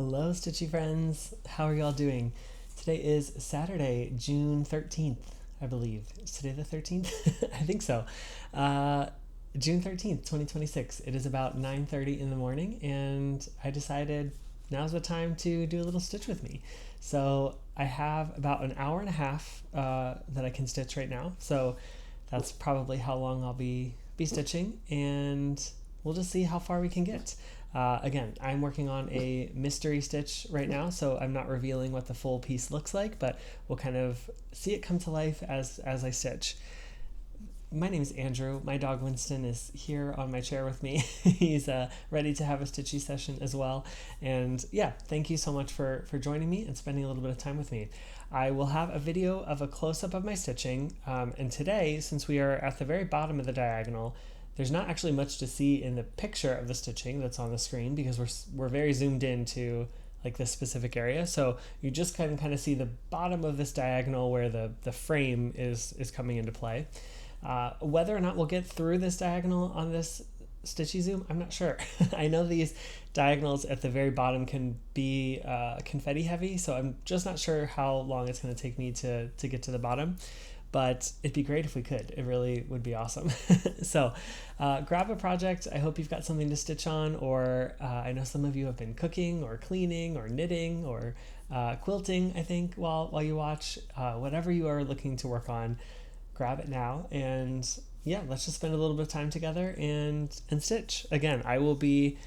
Hello, Stitchy friends. How are y'all doing? Today is Saturday, June 13th, I believe. Is today the 13th? I think so. Uh, June 13th, 2026. It is about 9:30 in the morning, and I decided now's the time to do a little stitch with me. So I have about an hour and a half that I can stitch right now. So that's probably how long I'll be stitching, and we'll just see how far we can get. Again, I'm working on a mystery stitch right now, so I'm not revealing what the full piece looks like, but we'll kind of see it come to life as I stitch. My name is Andrew. My dog Winston is here on my chair with me. He's ready to have a stitchy session as well. And yeah, thank you so much for joining me and spending a little bit of time with me. I will have a video of a close-up of my stitching, and today, since we are at the very bottom of the diagonal, there's not actually much to see in the picture of the stitching that's on the screen because we're very zoomed in to like this specific area. So you just kind of see the bottom of this diagonal where the frame is coming into play. Whether or not we'll get through this diagonal on this stitchy zoom, I'm not sure. I know these diagonals at the very bottom can be confetti heavy, so I'm just not sure how long it's going to take me to get to the bottom. But it'd be great if we could. It really would be awesome. So grab a project. I hope you've got something to stitch on, or I know some of you have been cooking or cleaning or knitting or quilting, I think, while you watch. Whatever you are looking to work on, grab it now. And yeah, let's just spend a little bit of time together and stitch. Again, I'll be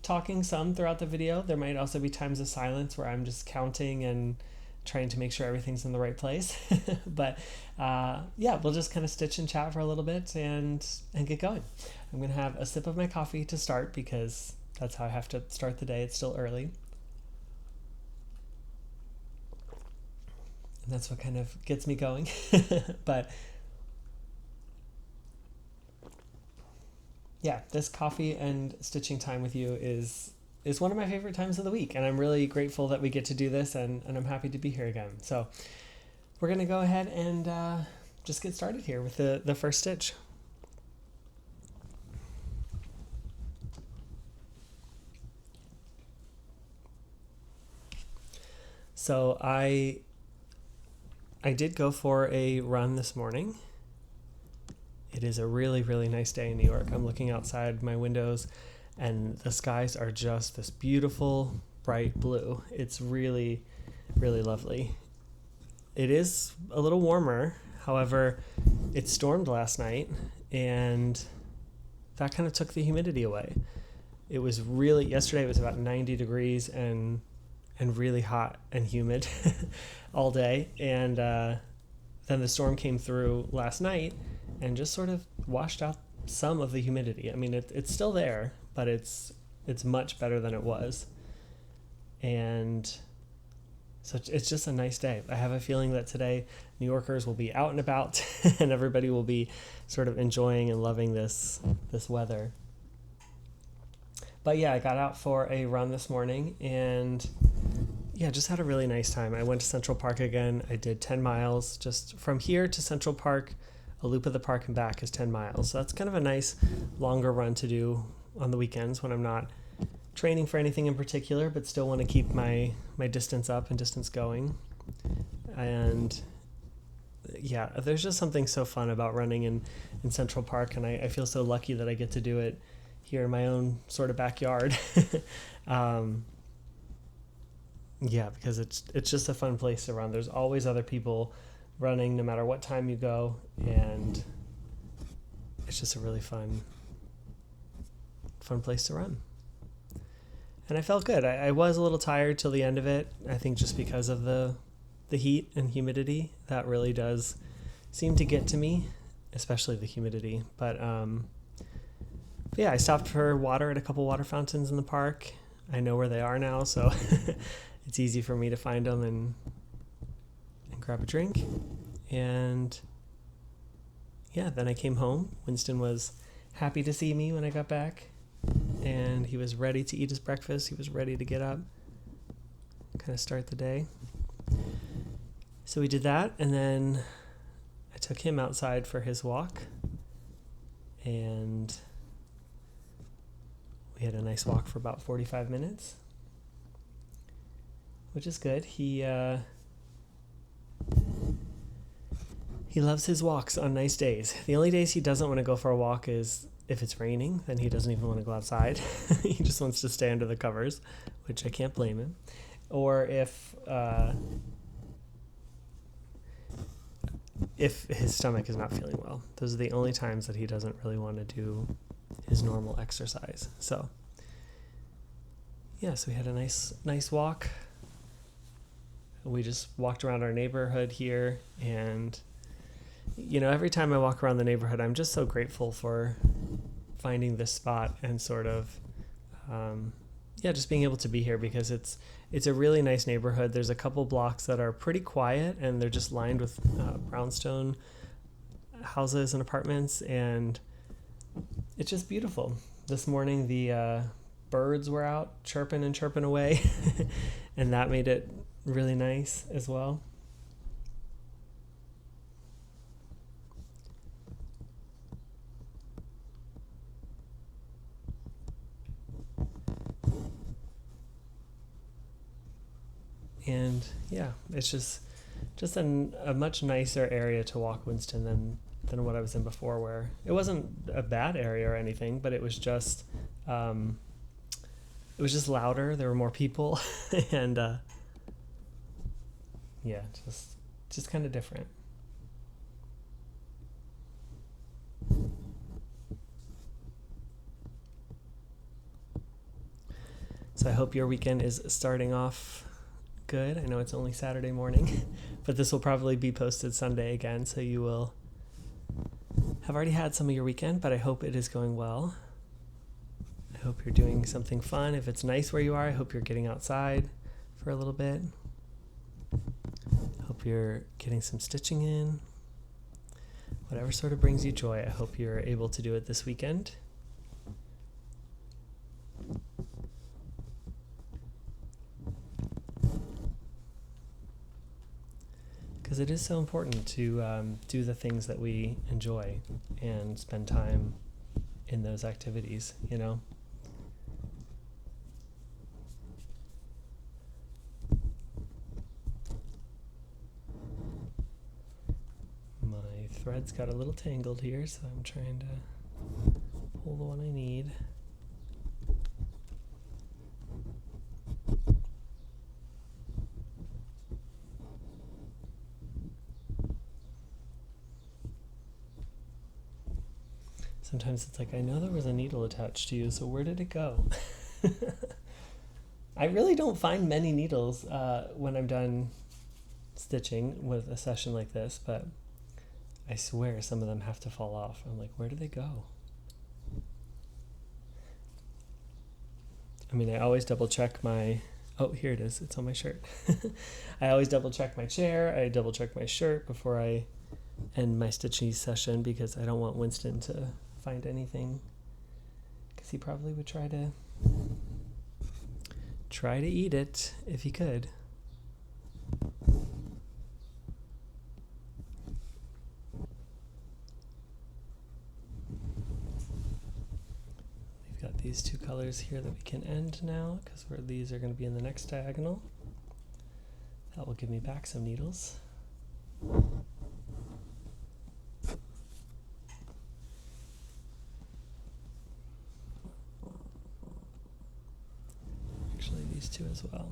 talking some throughout the video. There might also be times of silence where I'm just counting and trying to make sure everything's in the right place. But yeah, we'll just kind of stitch and chat for a little bit and get going. I'm going to have a sip of my coffee to start because that's how I have to start the day. It's still early. And that's what kind of gets me going. But yeah, this coffee and stitching time with you is one of my favorite times of the week, and I'm really grateful that we get to do this, and I'm happy to be here again. So we're going to go ahead and just get started here with the first stitch. So I did go for a run this morning. It is a really, really nice day in New York. I'm looking outside my windows, and the skies are just this beautiful, bright blue. It's really, really lovely. It is a little warmer. However, it stormed last night, and that kind of took the humidity away. It was yesterday it was about 90 degrees and really hot and humid all day. And then the storm came through last night and just sort of washed out some of the humidity. I mean, it's still there, but it's much better than it was. And so it's just a nice day. I have a feeling that today New Yorkers will be out and about and everybody will be sort of enjoying and loving this weather. But yeah, I got out for a run this morning and yeah, just had a really nice time. I went to Central Park again. I did 10 miles just from here to Central Park. A loop of the park and back is 10 miles. So that's kind of a nice longer run to do on the weekends when I'm not training for anything in particular, but still want to keep my distance up and distance going. And yeah, there's just something so fun about running in Central Park, and I feel so lucky that I get to do it here in my own sort of backyard. Yeah, because it's just a fun place to run. There's always other people running no matter what time you go, and it's just a really fun place to run. And I felt good. I was a little tired till the end of it, I think just because of the heat and humidity. That really does seem to get to me, especially the humidity. But yeah, I stopped for water at a couple water fountains in the park. I know where they are now, so it's easy for me to find them and grab a drink. And yeah, then I came home. Winston was happy to see me when I got back, and he was ready to eat his breakfast. He was ready to get up, kind of start the day. So we did that, and then I took him outside for his walk, and we had a nice walk for about 45 minutes. which is good. He loves his walks on nice days. The only days he doesn't want to go for a walk is if it's raining, then he doesn't even want to go outside. He just wants to stay under the covers, which I can't blame him. Or if his stomach is not feeling well. Those are the only times that he doesn't really want to do his normal exercise. So, yeah, so we had a nice walk. We just walked around our neighborhood here, and every time I walk around the neighborhood, I'm just so grateful for finding this spot and sort of just being able to be here, because it's a really nice neighborhood. There's a couple blocks that are pretty quiet, and they're just lined with brownstone houses and apartments, and it's just beautiful. This morning the birds were out chirping away and that made it really nice as well. And yeah, it's just a much nicer area to walk Winston than what I was in before, where it wasn't a bad area or anything, but it was just louder. There were more people, and just kind of different. So I hope your weekend is starting off good. I know it's only Saturday morning, but this will probably be posted Sunday again, so you will have already had some of your weekend, but I hope it is going well. I hope you're doing something fun. If it's nice where you are, I hope you're getting outside for a little bit. I hope you're getting some stitching in. Whatever sort of brings you joy, I hope you're able to do it this weekend. Because it is so important to do the things that we enjoy and spend time in those activities, My thread's got a little tangled here, so I'm trying to pull the one I need. Sometimes it's like, I know there was a needle attached to you, so where did it go? I really don't find many needles when I'm done stitching with a session like this, but I swear some of them have to fall off. I'm like, where do they go? I mean, I always double check my... Oh, here it is. It's on my shirt. I always double check my chair. I double check my shirt before I end my stitching session, because I don't want Winston to find anything, because he probably would try to eat it if he could. We've got these two colors here that we can end now, because these are going to be in the next diagonal. That will give me back some needles. These two as well.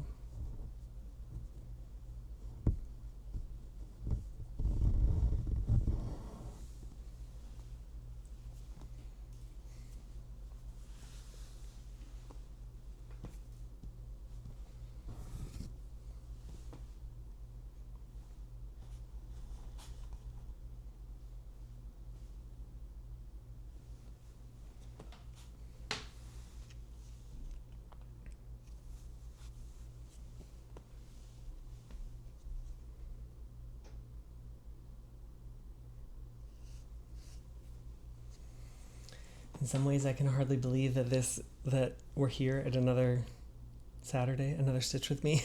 In some ways, I can hardly believe that we're here at another Saturday, another Stitch with Me,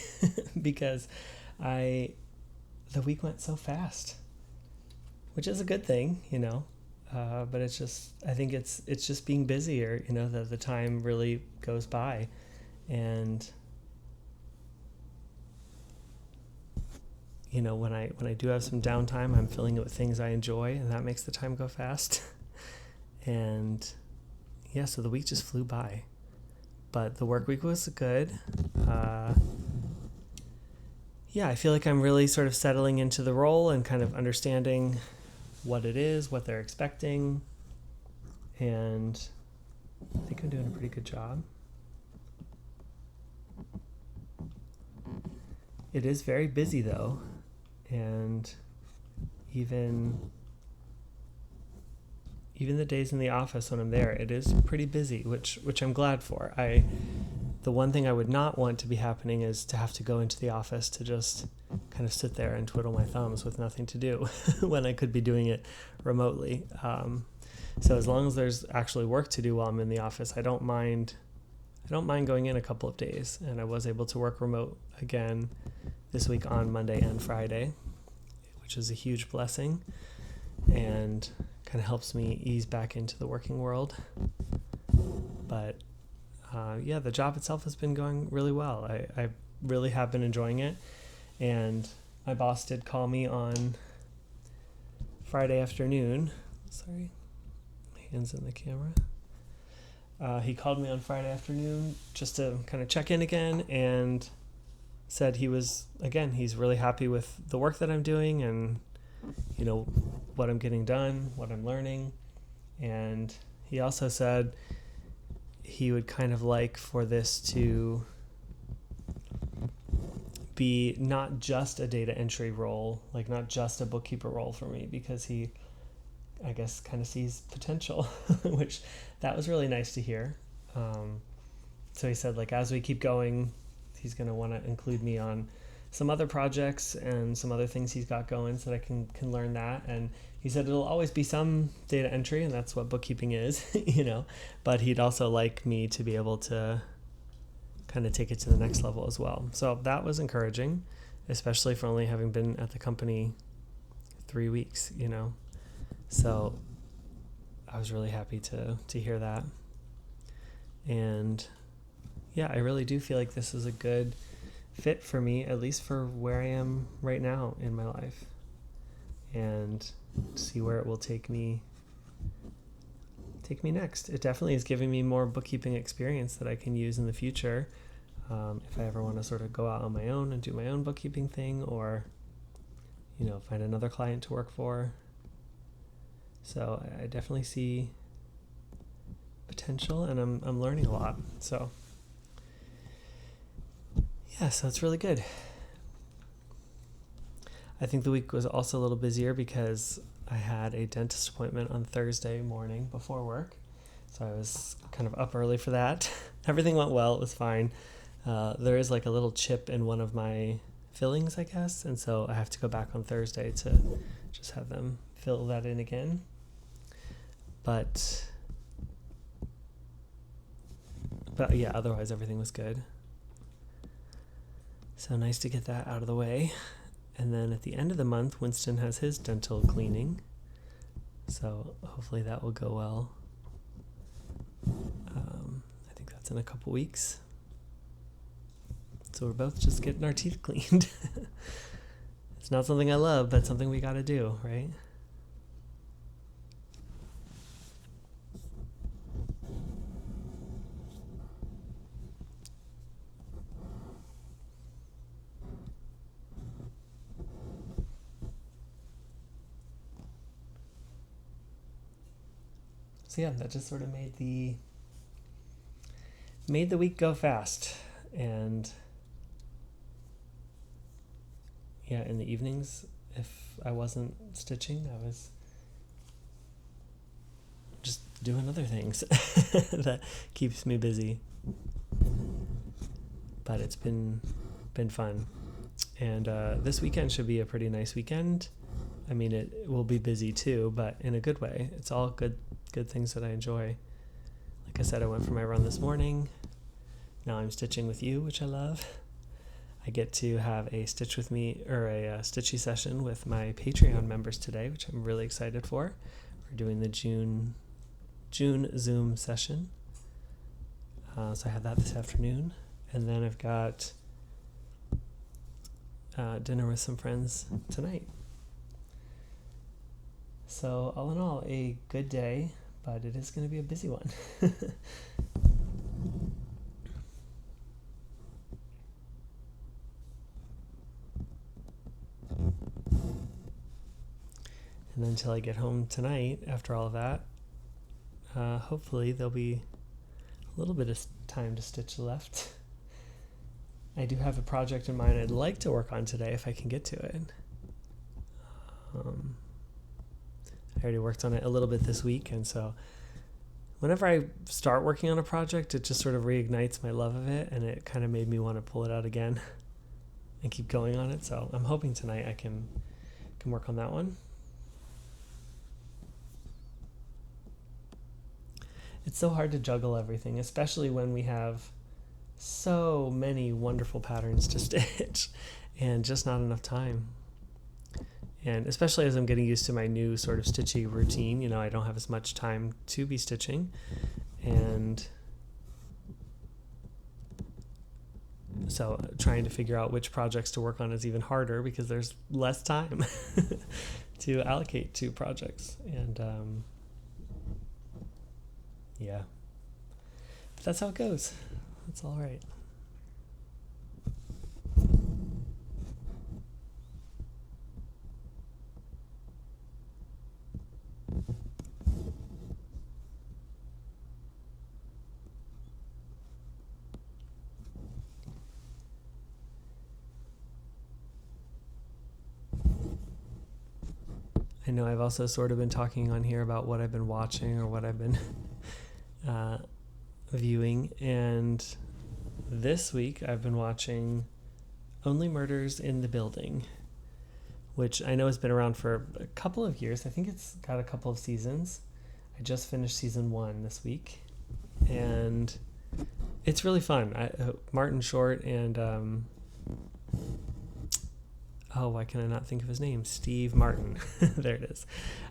because the week went so fast, which is a good thing, but it's just, I think it's just being busier, that the time really goes by, and when I do have some downtime, I'm filling it with things I enjoy, and that makes the time go fast. And yeah, so the week just flew by, but the work week was good. Yeah, I feel like I'm really sort of settling into the role and kind of understanding what it is, what they're expecting, and I think I'm doing a pretty good job. It is very busy though, and even the days in the office when I'm there, it is pretty busy, which I'm glad for. The one thing I would not want to be happening is to have to go into the office to just kind of sit there and twiddle my thumbs with nothing to do when I could be doing it remotely. So as long as there's actually work to do while I'm in the office, I don't mind going in a couple of days. And I was able to work remote again this week on Monday and Friday, which is a huge blessing and kind of helps me ease back into the working world. But yeah, the job itself has been going really well. I really have been enjoying it. And my boss did call me on Friday afternoon. Sorry, my hand's in the camera. He called me on Friday afternoon just to kind of check in again and said he's really happy with the work that I'm doing and, what I'm getting done, what I'm learning. And he also said he would kind of like for this to be not just a data entry role, like not just a bookkeeper role for me, because he, I guess, kind of sees potential, which that was really nice to hear. So he said, as we keep going, he's going to want to include me on some other projects and some other things he's got going so that I can learn that. And he said it'll always be some data entry, and that's what bookkeeping is, but he'd also like me to be able to kind of take it to the next level as well. So that was encouraging, especially for only having been at the company 3 weeks, So I was really happy to hear that. And yeah, I really do feel like this is a good fit for me, at least for where I am right now in my life, and see where it will take me next. It definitely is giving me more bookkeeping experience that I can use in the future, if I ever want to sort of go out on my own and do my own bookkeeping thing, or find another client to work for. So I definitely see potential, and I'm learning a lot. So yeah, so it's really good. I think the week was also a little busier because I had a dentist appointment on Thursday morning before work. So I was kind of up early for that. Everything went well. It was fine. There is a little chip in one of my fillings, I guess. And so I have to go back on Thursday to just have them fill that in again. But yeah, otherwise everything was good. So nice to get that out of the way. And then at the end of the month, Winston has his dental cleaning. So hopefully that will go well. I think that's in a couple weeks. So we're both just getting our teeth cleaned. It's not something I love, but something we got to do, right? So yeah, that just sort of made the week go fast. And yeah, in the evenings, if I wasn't stitching, I was just doing other things that keeps me busy. But it's been fun. And this weekend should be a pretty nice weekend. I mean, it will be busy too, but in a good way. It's all good things that I enjoy. Like I said, I went for my run this morning. Now I'm stitching with you, which I love. I get to have a stitch with me, or a stitchy session with my Patreon members today, which I'm really excited for. We're doing the June Zoom session. So I have that this afternoon. And then I've got dinner with some friends tonight. So all in all, a good day, but it is going to be a busy one. And then until I get home tonight, after all of that, hopefully there'll be a little bit of time to stitch left. I do have a project in mind I'd like to work on today if I can get to it. I already worked on it a little bit this week, and so whenever I start working on a project, it just sort of reignites my love of it, and it kind of made me want to pull it out again and keep going on it. So I'm hoping tonight I can work on that one. It's so hard to juggle everything, especially when we have so many wonderful patterns to stitch and just not enough time. And especially as I'm getting used to my new sort of stitchy routine, I don't have as much time to be stitching. And so trying to figure out which projects to work on is even harder because there's less time to allocate to projects. And yeah, but that's how it goes. That's all right. I know I've also sort of been talking on here about what I've been watching or what I've been viewing, and this week I've been watching Only Murders in the Building, which I know has been around for a couple of years. I think it's got a couple of seasons. I just finished season 1 this week, and it's really fun. Martin Short and why can I not think of his name? Steve Martin. There it is.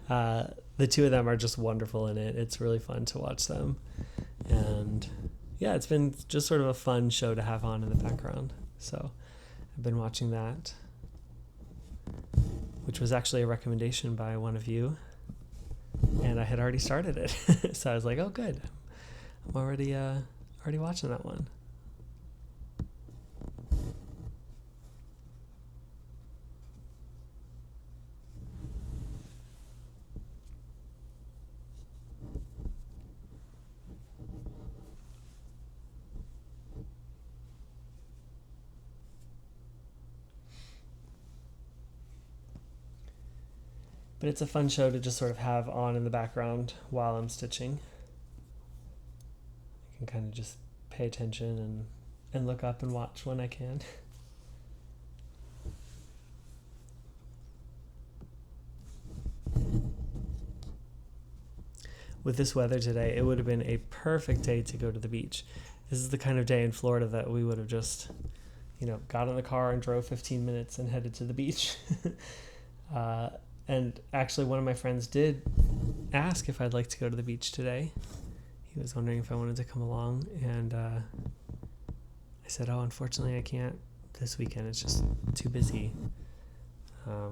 The two of them are just wonderful in it. It's really fun to watch them. And yeah, it's been just sort of a fun show to have on in the background. So I've been watching that, which was actually a recommendation by one of you. And I had already started it. So I was like, oh, good. I'm already watching that one. But it's a fun show to just sort of have on in the background while I'm stitching. I can kind of just pay attention and look up and watch when I can. With this weather today, it would have been a perfect day to go to the beach. This is the kind of day in Florida that we would have just, got in the car and drove 15 minutes and headed to the beach. And actually, one of my friends did ask if I'd like to go to the beach today. He was wondering if I wanted to come along, and I said, oh, unfortunately, I can't this weekend. It's just too busy. I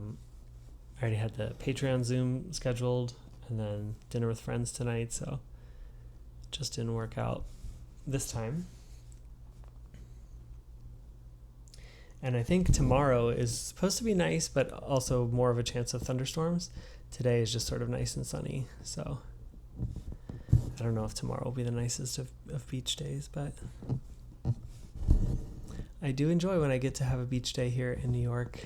already had the Patreon Zoom scheduled, and then dinner with friends tonight, so it just didn't work out this time. And I think tomorrow is supposed to be nice, but also more of a chance of thunderstorms. Today is just sort of nice and sunny, so I don't know if tomorrow will be the nicest of beach days, but I do enjoy when I get to have a beach day here in New York.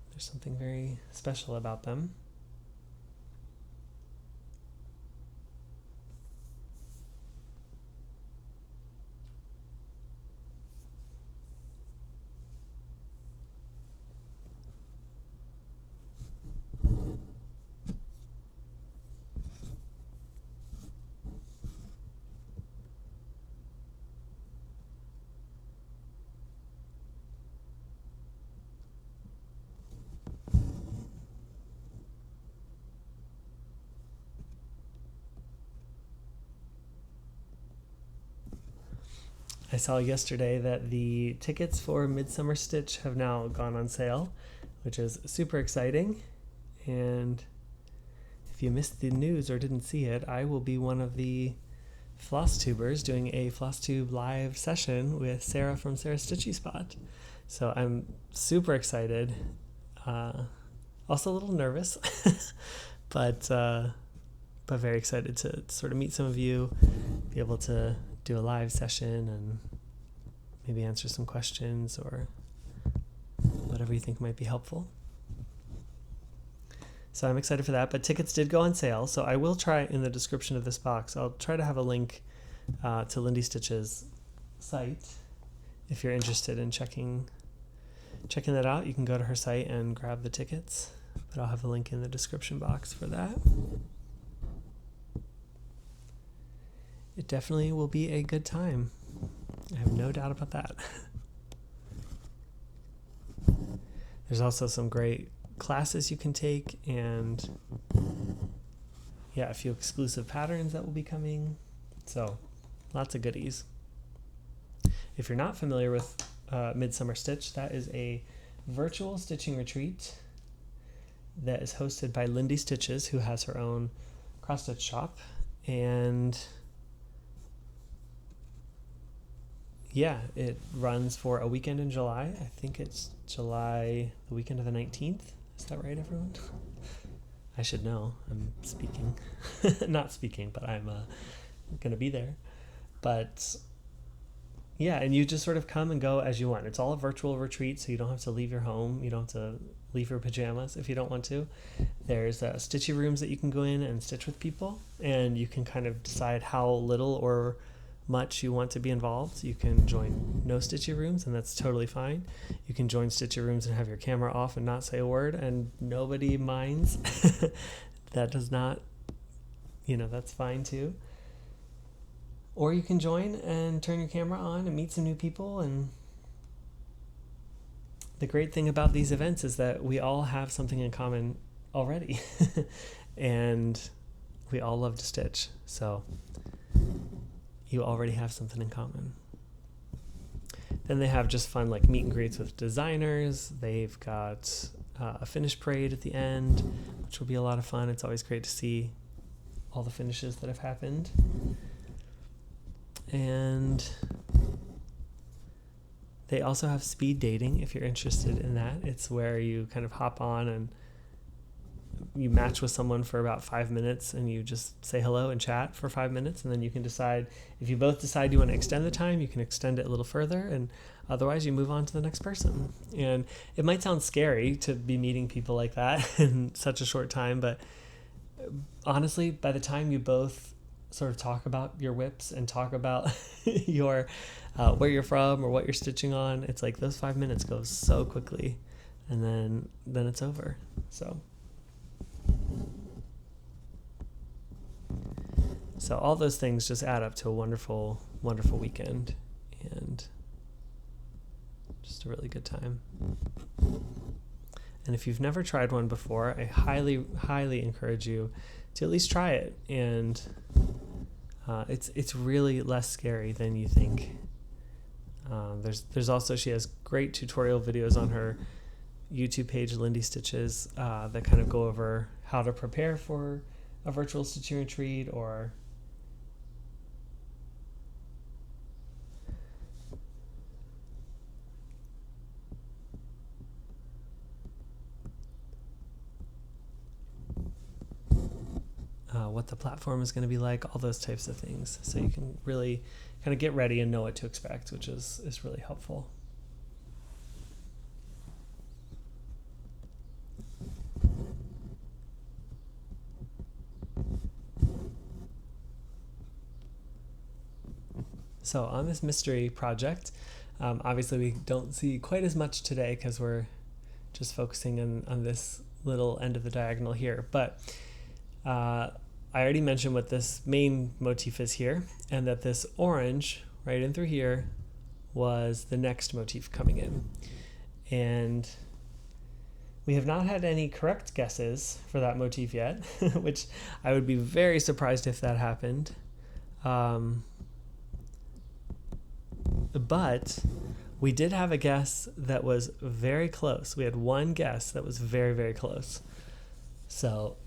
There's something very special about them. I saw yesterday that the tickets for Midsummer Stitch have now gone on sale, which is super exciting. And if you missed the news or didn't see it, I will be one of the Flosstubers doing a Flosstube live session with Sarah from Sarah's Stitchy Spot. So I'm super excited. Also a little nervous, but very excited to sort of meet some of you, be able to do a live session and maybe answer some questions or whatever you think might be helpful. So I'm excited for that, but tickets did go on sale, so I will try in the description of this box, I'll try to have a link to Lindy Stitch's site. If you're interested in checking that out, you can go to her site and grab the tickets, but I'll have a link in the description box for that. It definitely will be a good time. I have no doubt about that. There's also some great classes you can take, and a few exclusive patterns that will be coming. So lots of goodies. If you're not familiar with Midsummer Stitch, that is a virtual stitching retreat that is hosted by Lindy Stitches, who has her own cross stitch shop. And it runs for a weekend in July. I think it's July, the weekend of the 19th. Is that right, everyone? I should know. I'm speaking. Not speaking, but I'm going to be there. But and you just sort of come and go as you want. It's all a virtual retreat, so you don't have to leave your home. You don't have to leave your pajamas if you don't want to. There's stitchy rooms that you can go in and stitch with people, and you can kind of decide how little or much you want to be involved. You can join no stitchy rooms, and that's totally fine. You can join stitchy rooms and have your camera off and not say a word, and nobody minds. That does not, that's fine too. Or you can join and turn your camera on and meet some new people. And the great thing about these events is that we all have something in common already. And we all love to stitch. So you already have something in common. Then they have just fun like meet and greets with designers. They've got a finish parade at the end, which will be a lot of fun. It's always great to see all the finishes that have happened. And they also have speed dating if you're interested in that. It's where you kind of hop on and you match with someone for about 5 minutes, and you just say hello and chat for 5 minutes, and then you can decide, if you both decide you want to extend the time, you can extend it a little further, and otherwise you move on to the next person. And it might sound scary to be meeting people like that in such a short time, but honestly, by the time you both sort of talk about your whips and talk about your where you're from or what you're stitching on, it's like those 5 minutes go so quickly, and then it's over. So all those things just add up to a wonderful, wonderful weekend and just a really good time. And if you've never tried one before, I highly, highly encourage you to at least try it. And it's really less scary than you think. There's also, she has great tutorial videos on her YouTube page, Lindy Stitches, that kind of go over how to prepare for a virtual stitching retreat, or what the platform is going to be like, all those types of things. So you can really kind of get ready and know what to expect, which is really helpful. So on this mystery project, obviously we don't see quite as much today because we're just focusing on this little end of the diagonal here. But I already mentioned what this main motif is here, and that this orange right in through here was the next motif coming in. And we have not had any correct guesses for that motif yet, which I would be very surprised if that happened. But we did have a guess that was very close. We had one guess that was very, very close. So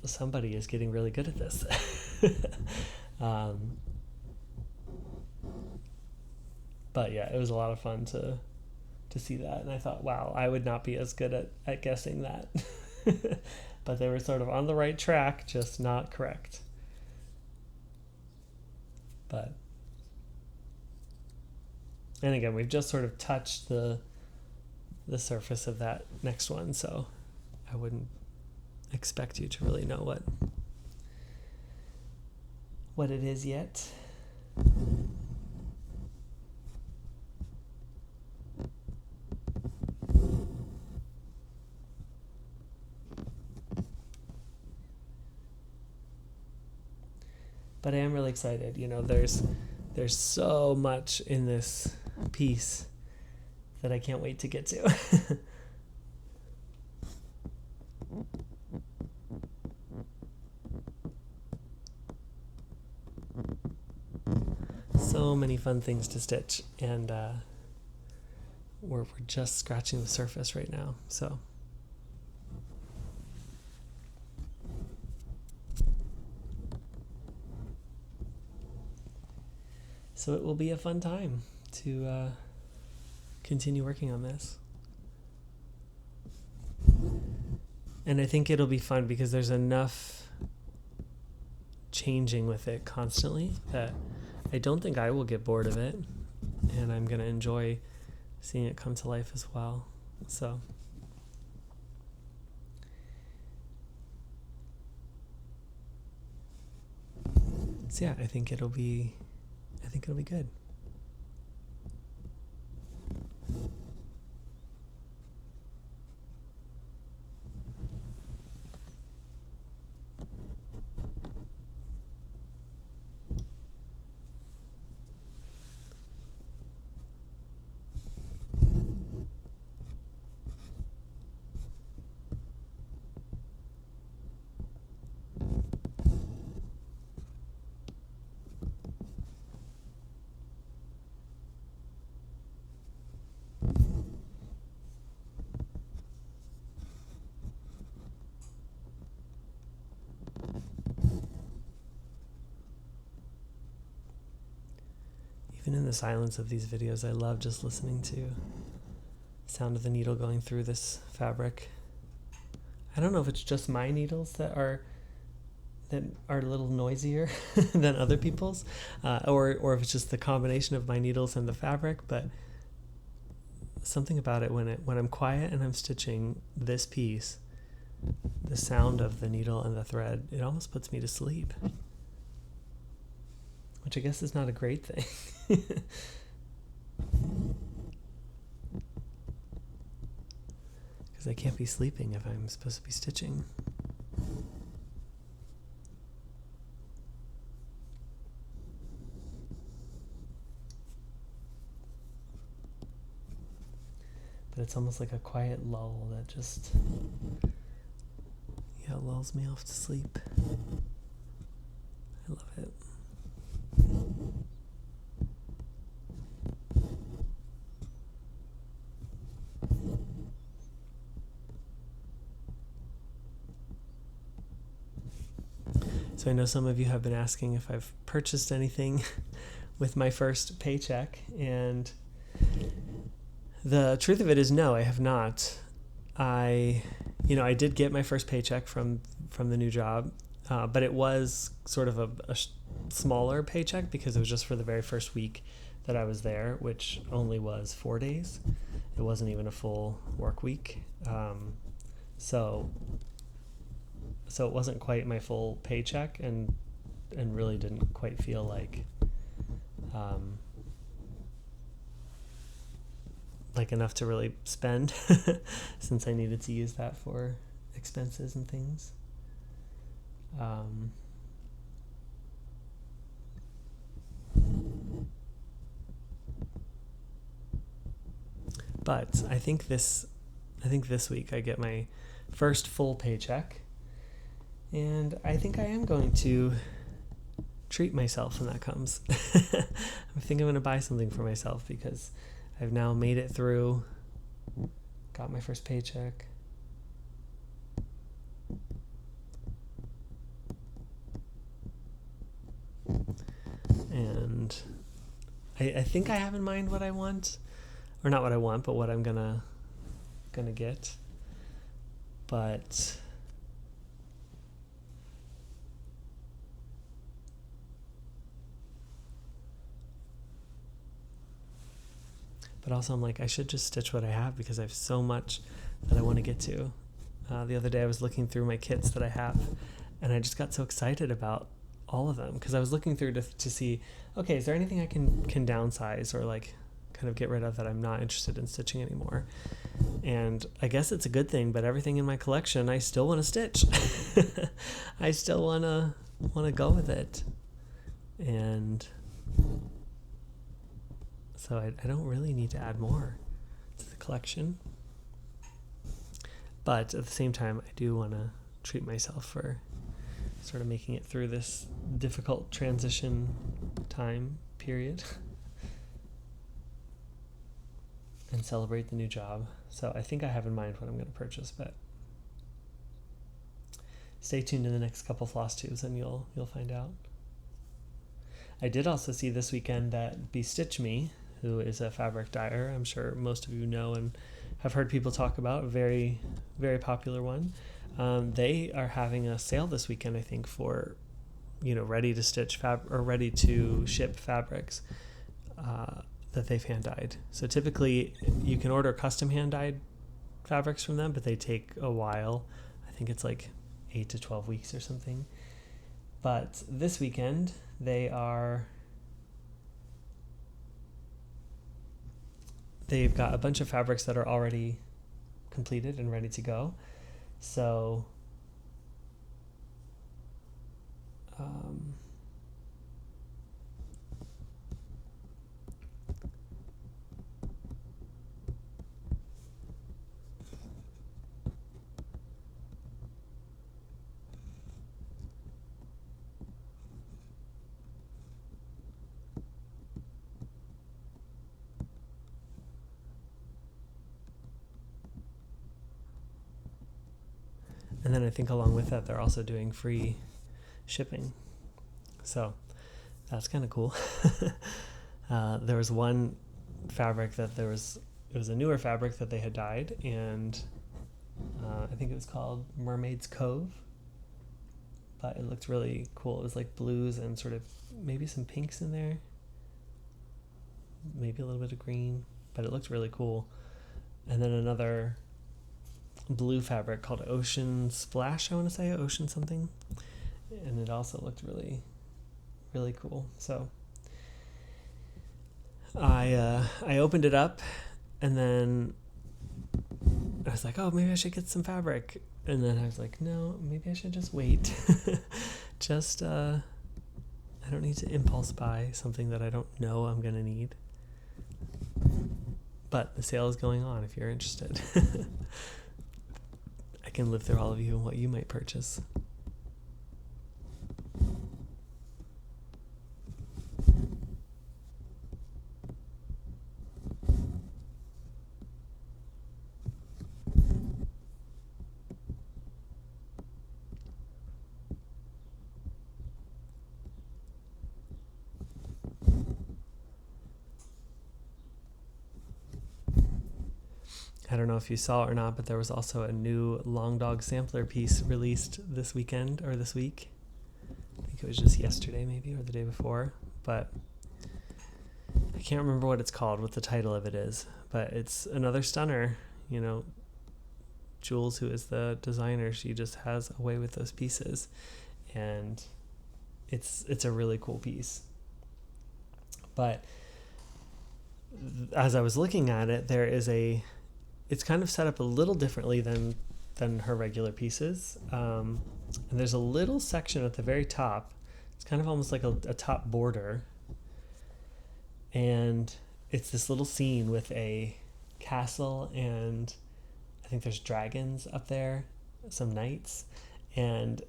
somebody is getting really good at this. But yeah, it was a lot of fun to see that. And I thought, wow, I would not be as good at guessing that. But they were sort of on the right track, just not correct. And again, we've just sort of touched the surface of that next one, so I wouldn't expect you to really know what it is yet. But I am really excited. There's so much in this piece that I can't wait to get to. So many fun things to stitch, and we're just scratching the surface right now. So it will be a fun time to continue working on this. And I think it'll be fun because there's enough changing with it constantly that I don't think I will get bored of it. And I'm going to enjoy seeing it come to life as well. So yeah, I think it'll be good. Even in the silence of these videos, I love just listening to the sound of the needle going through this fabric. I don't know if it's just my needles that are a little noisier than other people's, or if it's just the combination of my needles and the fabric, but something about it when I'm quiet and I'm stitching this piece, the sound of the needle and the thread, it almost puts me to sleep. Which I guess is not a great thing. Because I can't be sleeping if I'm supposed to be stitching. But it's almost like a quiet lull that just, lulls me off to sleep. I love it. So I know some of you have been asking if I've purchased anything with my first paycheck, and the truth of it is no, I have not. I did get my first paycheck from the new job, but it was sort of a smaller paycheck because it was just for the very first week that I was there, which only was 4 days. It wasn't even a full work week. So it wasn't quite my full paycheck, and really didn't quite feel like enough to really spend since I needed to use that for expenses and things. But I think this week I get my first full paycheck, and I think I am going to treat myself when that comes. I think I'm going to buy something for myself because I've now made it through, got my first paycheck. And I think I have in mind what I want, or not what I want, but what I'm gonna get. But also I'm like, I should just stitch what I have because I have so much that I want to get to. The other day I was looking through my kits that I have, and I just got so excited about all of them because I was looking through to see, okay, is there anything I can downsize or like kind of get rid of that I'm not interested in stitching anymore? And I guess it's a good thing, but everything in my collection I still want to stitch. I still want to go with it. And so I don't really need to add more to the collection. But at the same time, I do want to treat myself for sort of making it through this difficult transition time period and celebrate the new job. So I think I have in mind what I'm going to purchase, but stay tuned in the next couple Flosstubes and you'll find out. I did also see this weekend that Bestitch Me, who is a fabric dyer, I'm sure most of you know and have heard people talk about, a very, very popular one. They are having a sale this weekend, I think, for, ready to stitch or ready to ship fabrics that they've hand dyed. So typically you can order custom hand dyed fabrics from them, but they take a while. I think it's like 8 to 12 weeks or something. But this weekend they've got a bunch of fabrics that are already completed and ready to go. So and then I think along with that, they're also doing free shipping. So that's kind of cool. There was one fabric that it was a newer fabric that they had dyed, and I think it was called Mermaid's Cove, but it looked really cool. It was like blues and sort of maybe some pinks in there, maybe a little bit of green, but it looked really cool. And then another blue fabric called Ocean Splash, I want to say, Ocean something, and it also looked really, really cool. So I opened it up, and then I was like, oh, maybe I should get some fabric, and then I was like, no, maybe I should just wait. I don't need to impulse buy something that I don't know I'm gonna need. But the sale is going on if you're interested. I can live through all of you and what you might purchase. I don't know if you saw it or not, but there was also a new Long Dog sampler piece released this weekend or this week. I think it was just yesterday maybe or the day before, but I can't remember what it's called, what the title of it is, but it's another stunner. Jules, who is the designer, she just has a way with those pieces, and it's a really cool piece. But as I was looking at it, it's kind of set up a little differently than her regular pieces. And there's a little section at the very top. It's kind of almost like a top border. And it's this little scene with a castle, and I think there's dragons up there, some knights. And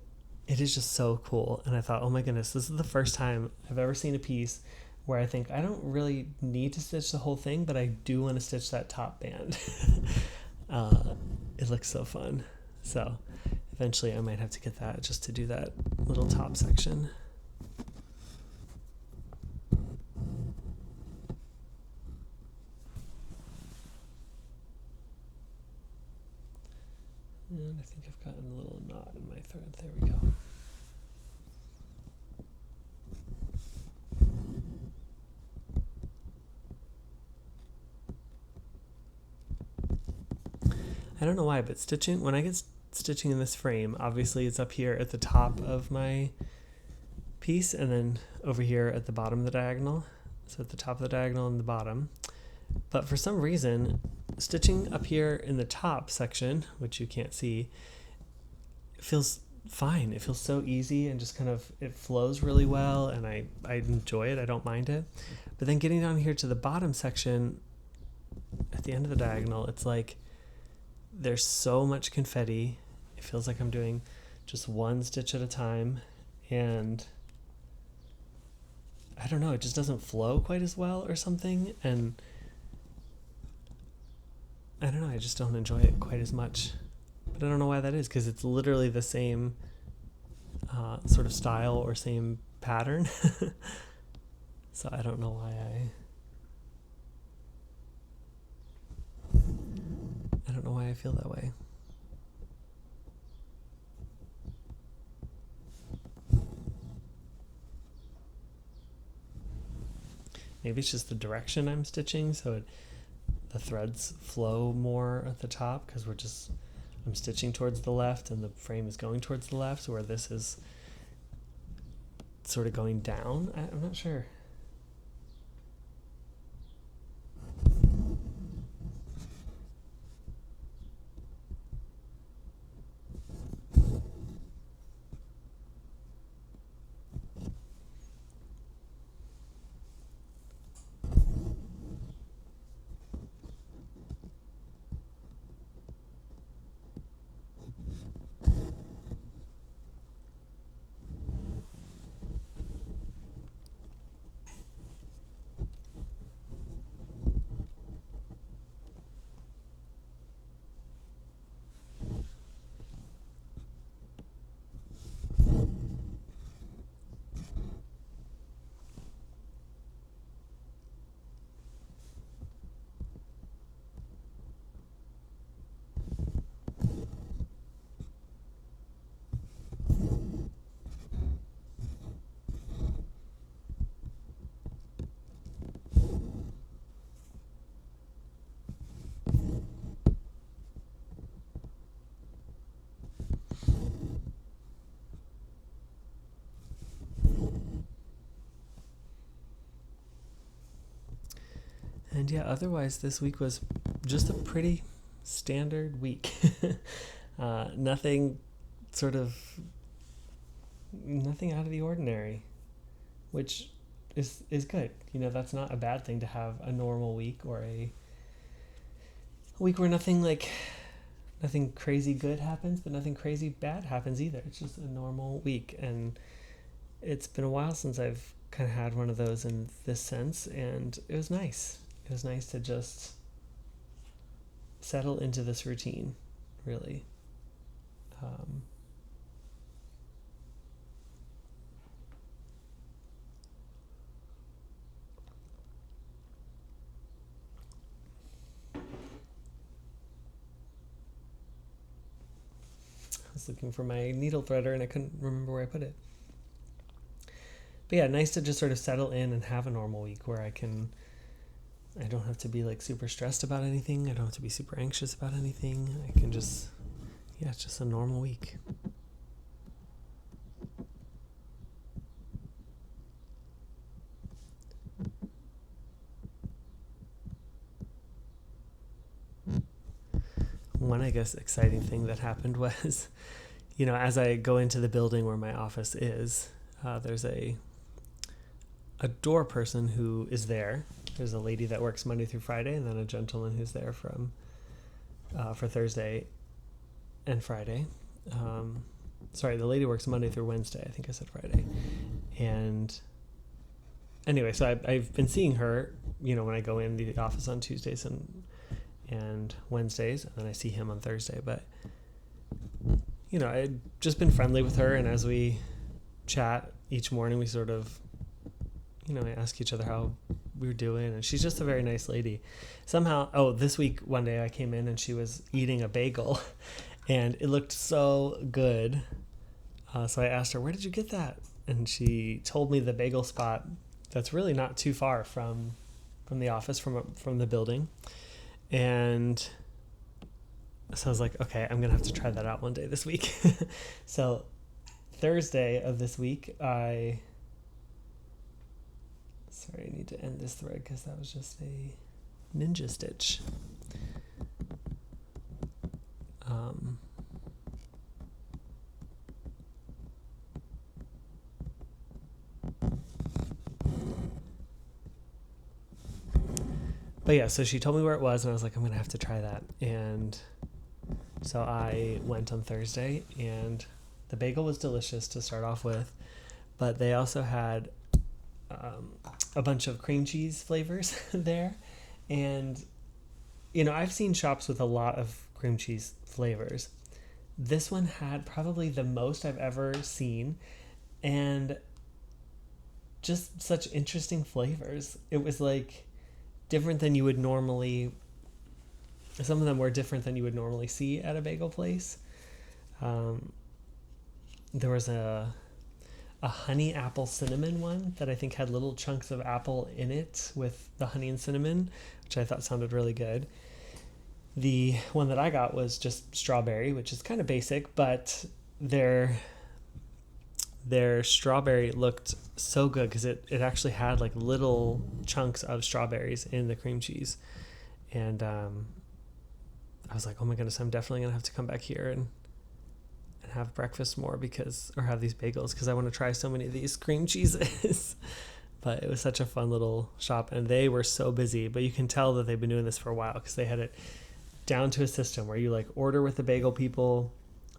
it is just so cool. And I thought, oh my goodness, this is the first time I've ever seen a piece where I think I don't really need to stitch the whole thing, but I do want to stitch that top band. uh, it looks so fun. So eventually I might have to get that just to do that little top section. And I think I've gotten a little knot in my thread. There we go. I don't know why, but stitching, when I get stitching in this frame, obviously it's up here at the top of my piece and then over here at the bottom of the diagonal. So at the top of the diagonal and the bottom. But for some reason, stitching up here in the top section, which you can't see, feels fine. It feels so easy and just kind of, it flows really well, and I enjoy it. I don't mind it. But then getting down here to the bottom section at the end of the diagonal, it's like there's so much confetti. It feels like I'm doing just one stitch at a time, and I don't know, it just doesn't flow quite as well or something, and I don't know, I just don't enjoy it quite as much. But I don't know why that is, because it's literally the same sort of style or same pattern. So I don't know why I don't know why I feel that way. Maybe it's just the direction I'm stitching, so the threads flow more at the top because I'm stitching towards the left and the frame is going towards the left, where this is sort of going down. I'm not sure. And yeah, otherwise this week was just a pretty standard week. Nothing out of the ordinary, which is good. You know, that's not a bad thing to have a normal week, or a week where nothing crazy good happens, but nothing crazy bad happens either. It's just a normal week, and it's been a while since I've kind of had one of those in this sense, and it was nice. It was nice to just settle into this routine, really. I was looking for my needle threader and I couldn't remember where I put it. But yeah, nice to just sort of settle in and have a normal week where I don't have to be like super stressed about anything. I don't have to be super anxious about anything. I can just, it's just a normal week. One, I guess, exciting thing that happened was, as I go into the building where my office is, there's a door person who is there. There's a lady that works Monday through Friday, and then a gentleman who's there for Thursday and Friday. Sorry, the lady works Monday through Wednesday. I think I said Friday. And anyway, so I've been seeing her, when I go in the office on Tuesdays and Wednesdays, and then I see him on Thursday. But, I'd just been friendly with her, and as we chat each morning, we sort of, we ask each other how we were doing, and she's just a very nice lady. Somehow, this week, one day I came in and she was eating a bagel, and it looked so good. So I asked her, "Where did you get that?" And she told me the bagel spot that's really not too far from the office, from the building. And so I was like, okay, I'm going to have to try that out one day this week. So Thursday of this week, I need to end this thread because that was just a ninja stitch. But yeah, so she told me where it was, and I was like, I'm going to have to try that. And so I went on Thursday, and the bagel was delicious to start off with, but they also had a bunch of cream cheese flavors there. And, I've seen shops with a lot of cream cheese flavors. This one had probably the most I've ever seen, and just such interesting flavors. It was like different than you would normally, some of them were different than you would normally see at a bagel place. There was a honey apple cinnamon one that I think had little chunks of apple in it with the honey and cinnamon, which I thought sounded really good. The one that I got was just strawberry, which is kind of basic, but their strawberry looked so good because it actually had like little chunks of strawberries in the cream cheese. And I was like, oh my goodness, I'm definitely going to have to come back here and have breakfast more or have these bagels because I want to try so many of these cream cheeses. But it was such a fun little shop, and they were so busy, but you can tell that they've been doing this for a while because they had it down to a system where you like order with the bagel people,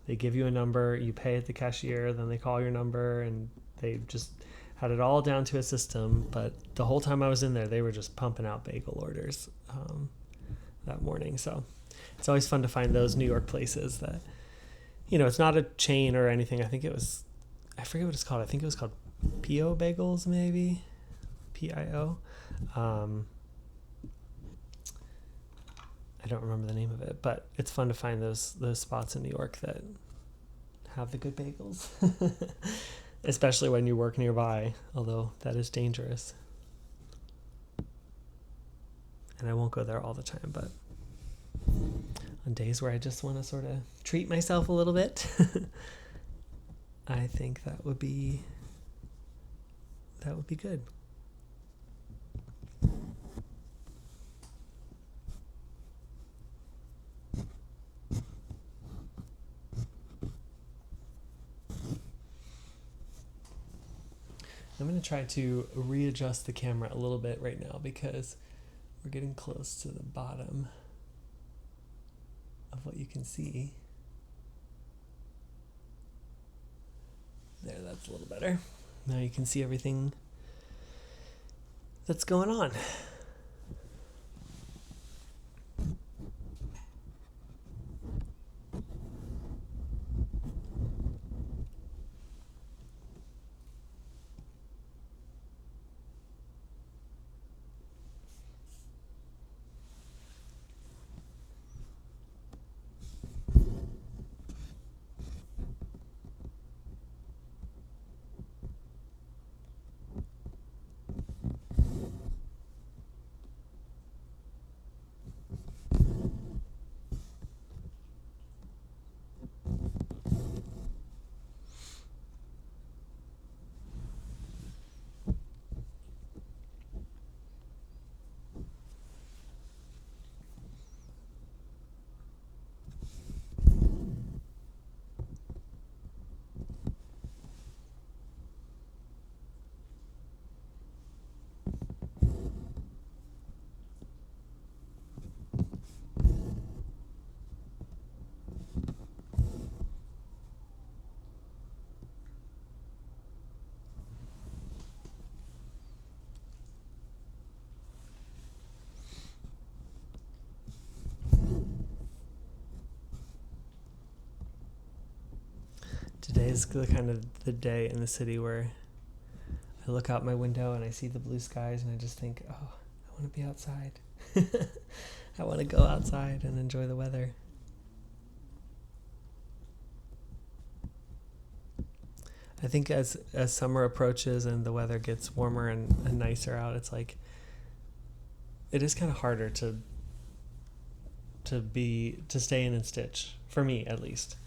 they give you a number, you pay at the cashier, then they call your number, and they just had it all down to a system. But the whole time I was in there, they were just pumping out bagel orders that morning. So it's always fun to find those New York places that, it's not a chain or anything. I forget what it's called. I think it was called P.O. Bagels, maybe. P.I.O. I don't remember the name of it, but it's fun to find those spots in New York that have the good bagels, especially when you work nearby, although that is dangerous. And I won't go there all the time, but on days where I just want to sort of treat myself a little bit, I think that would be good. I'm going to try to readjust the camera a little bit right now because we're getting close to the bottom of what you can see. There, that's a little better. Now you can see everything that's going on. Today is the kind of the day in the city where I look out my window and I see the blue skies and I just think, oh, I want to be outside. I want to go outside and enjoy the weather. I think as summer approaches and the weather gets warmer and nicer out, it's like it is kind of harder to stay in and stitch, for me at least.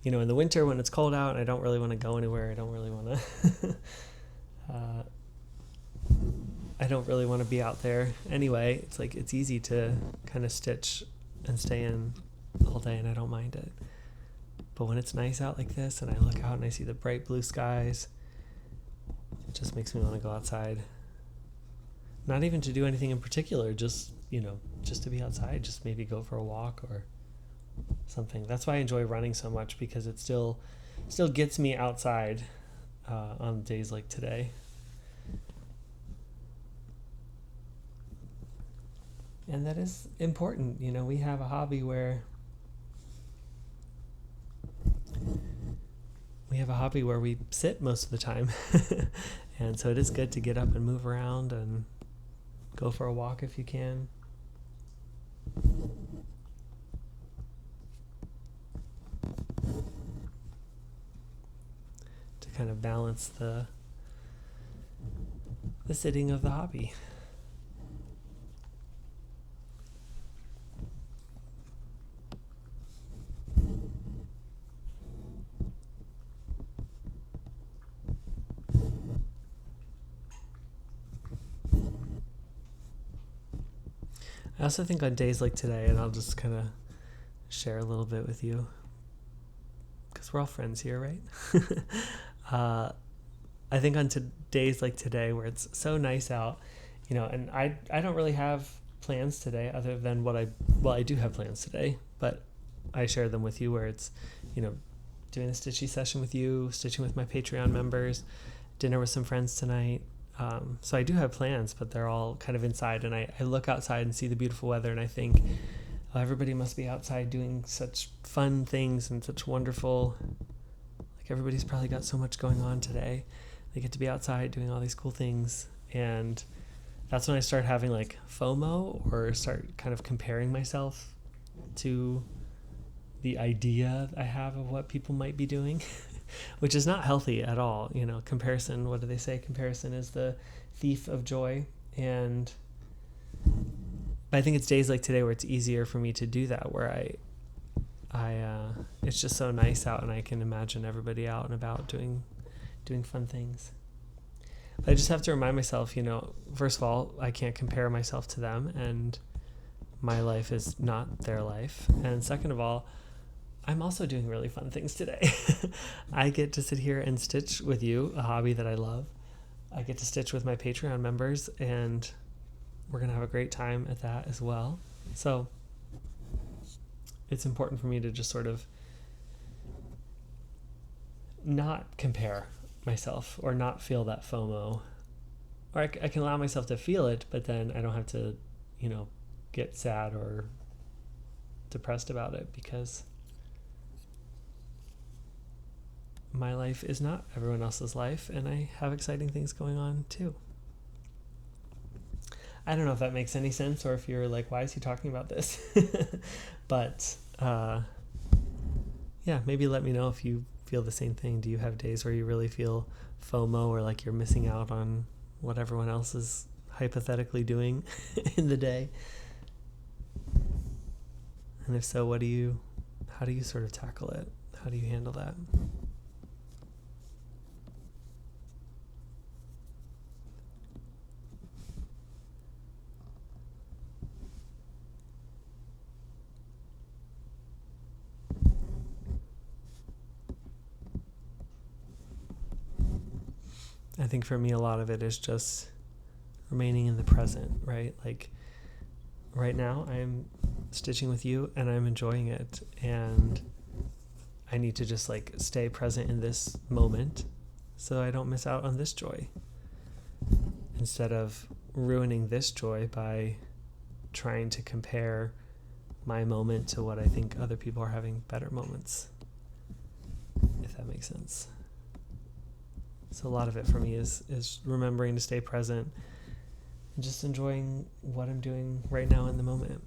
You know, in the winter when it's cold out and I don't really want to go anywhere, I don't really want to I don't really want to be out there anyway. It's like it's easy to kind of stitch and stay in all day and I don't mind it. But when it's nice out like this and I look out and I see the bright blue skies, it just makes me want to go outside. Not even to do anything in particular, just, you know, just to be outside, just maybe go for a walk or something. That's why I enjoy running so much, because it still gets me outside on days like today. And that is important. You know, we have a hobby where we sit most of the time. And so it is good to get up and move around and go for a walk if you can. To kind of balance the sitting of the hobby. I also think on days like today, and I'll just kind of share a little bit with you, because we're all friends here, right? I think on days like today where it's so nice out, you know, and I don't really have plans today other than I do have plans today, but I share them with you, where it's, you know, doing a stitchy session with you, stitching with my Patreon members, dinner with some friends tonight. So I do have plans, but they're all kind of inside, and I look outside and see the beautiful weather and I think, oh, everybody must be outside doing such fun things and such wonderful, like everybody's probably got so much going on today. They get to be outside doing all these cool things. And that's when I start having like FOMO, or start kind of comparing myself to the idea I have of what people might be doing. Which is not healthy at all. You know, comparison, what do they say? Comparison is the thief of joy. And I think it's days like today where it's easier for me to do that, where it's just so nice out and I can imagine everybody out and about doing fun things. But I just have to remind myself, you know, first of all, I can't compare myself to them, and my life is not their life. And second of all, I'm also doing really fun things today. I get to sit here and stitch with you, a hobby that I love. I get to stitch with my Patreon members, and we're going to have a great time at that as well. So it's important for me to just sort of not compare myself, or not feel that FOMO. Or I can allow myself to feel it, but then I don't have to, you know, get sad or depressed about it, because my life is not everyone else's life, and I have exciting things going on too. I don't know if that makes any sense, or if you're like, why is he talking about this? But yeah, maybe let me know if you feel the same thing. Do you have days where you really feel FOMO, or like you're missing out on what everyone else is hypothetically doing in the day? And if so, how do you sort of tackle it? How do you handle that? I think for me, a lot of it is just remaining in the present, right? Like right now I'm stitching with you and I'm enjoying it, and I need to just like stay present in this moment so I don't miss out on this joy, instead of ruining this joy by trying to compare my moment to what I think other people are having better moments, if that that makes sense. So a lot of it for me is remembering to stay present and just enjoying what I'm doing right now in the moment.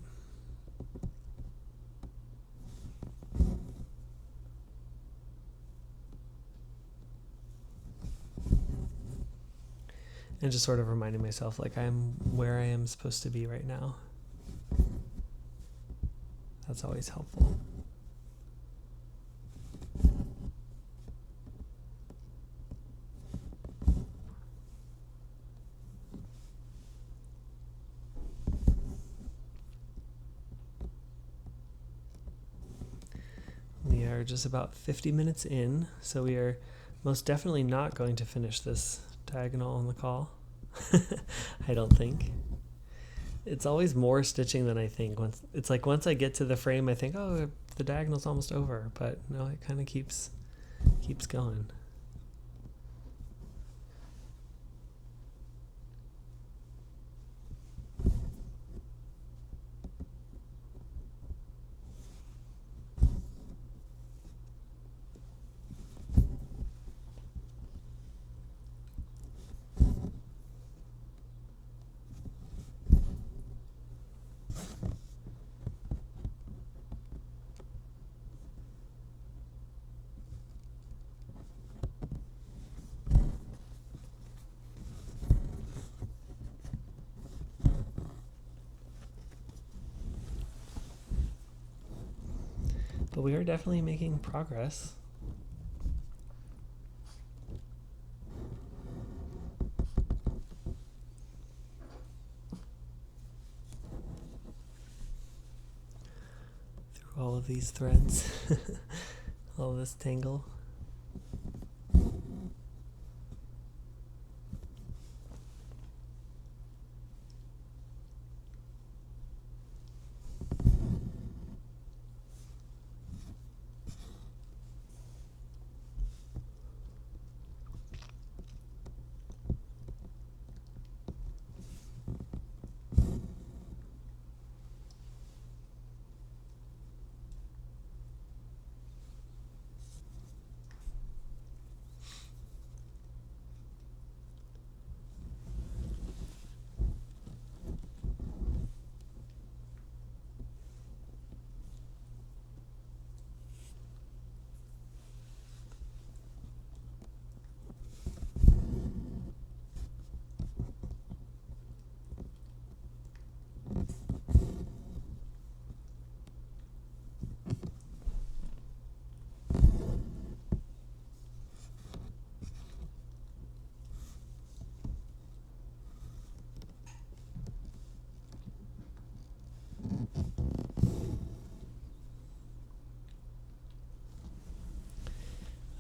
And just sort of reminding myself like I'm where I am supposed to be right now. That's always helpful. We are just about 50 minutes in, so we are most definitely not going to finish this diagonal on the call. I don't think. It's always more stitching than I think. Once I get to the frame, I think, oh, the diagonal's almost over, but no, it kind of keeps going. But we are definitely making progress. Through all of these threads, all of this tangle.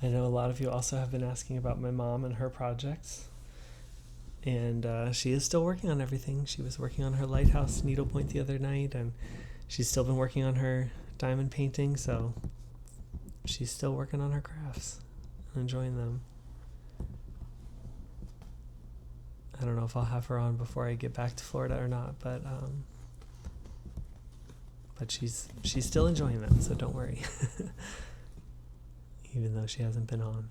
I know a lot of you also have been asking about my mom and her projects. And she is still working on everything. She was working on her lighthouse needlepoint the other night, and she's still been working on her diamond painting, so she's still working on her crafts and enjoying them. I don't know if I'll have her on before I get back to Florida or not, but she's still enjoying them, so don't worry. Even though she hasn't been on.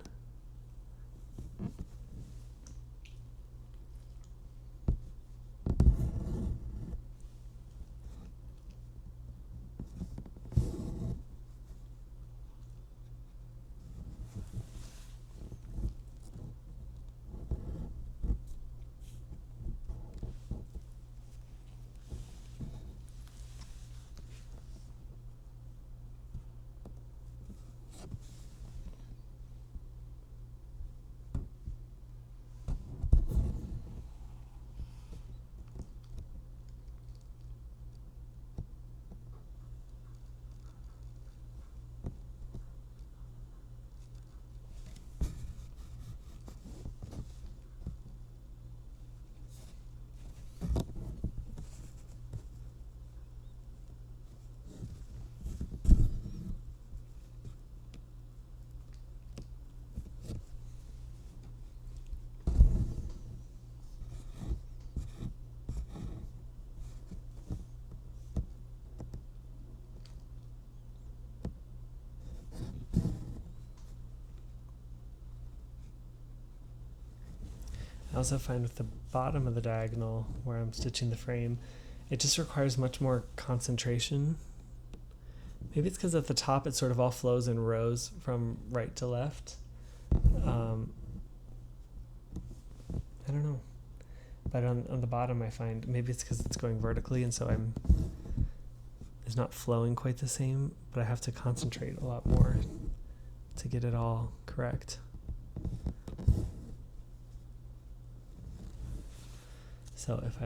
I also find with the bottom of the diagonal where I'm stitching the frame, it just requires much more concentration. Maybe it's because at the top it sort of all flows in rows from right to left. I don't know. But on the bottom I find maybe it's because it's going vertically and so it's not flowing quite the same, but I have to concentrate a lot more to get it all correct. So if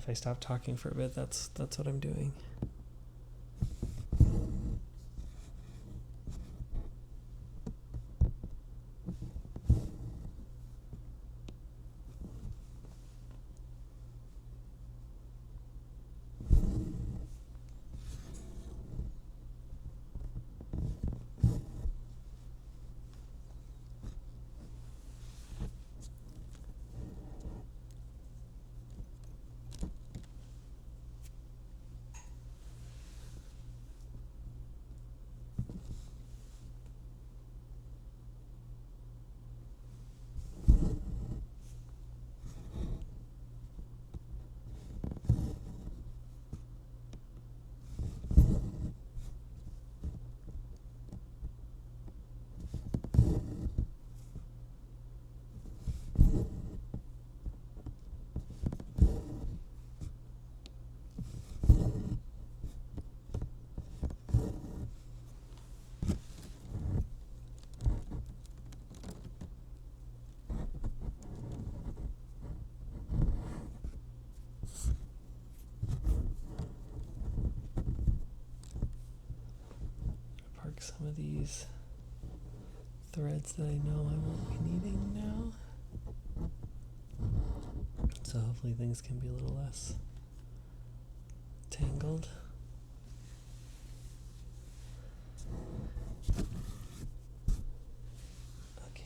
I stop talking for a bit, that's what I'm doing. Some of these threads that I know I won't be needing now. So hopefully things can be a little less tangled. Okay.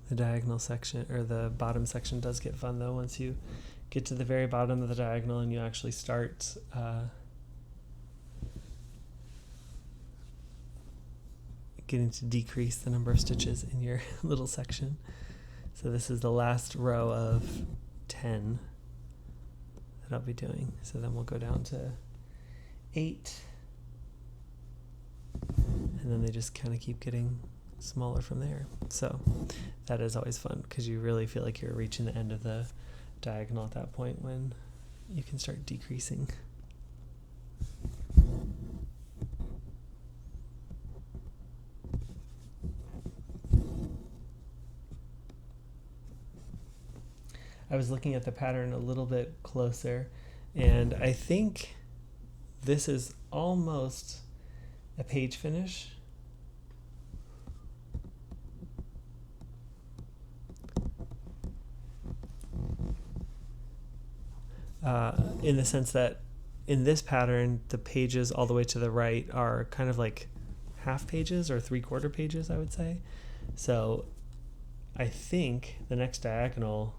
The diagonal section, or the bottom section, does get fun though once you get to the very bottom of the diagonal and you actually start getting to decrease the number of stitches in your little section. So this is the last row of 10 that I'll be doing. So then we'll go down to 8, and then they just kind of keep getting smaller from there. So that is always fun because you really feel like you're reaching the end of the diagonal at that point when you can start decreasing. I was looking at the pattern a little bit closer, and I think this is almost a page finish. In the sense that in this pattern, the pages all the way to the right are kind of like half pages or 3/4 pages, I would say. So I think the next diagonal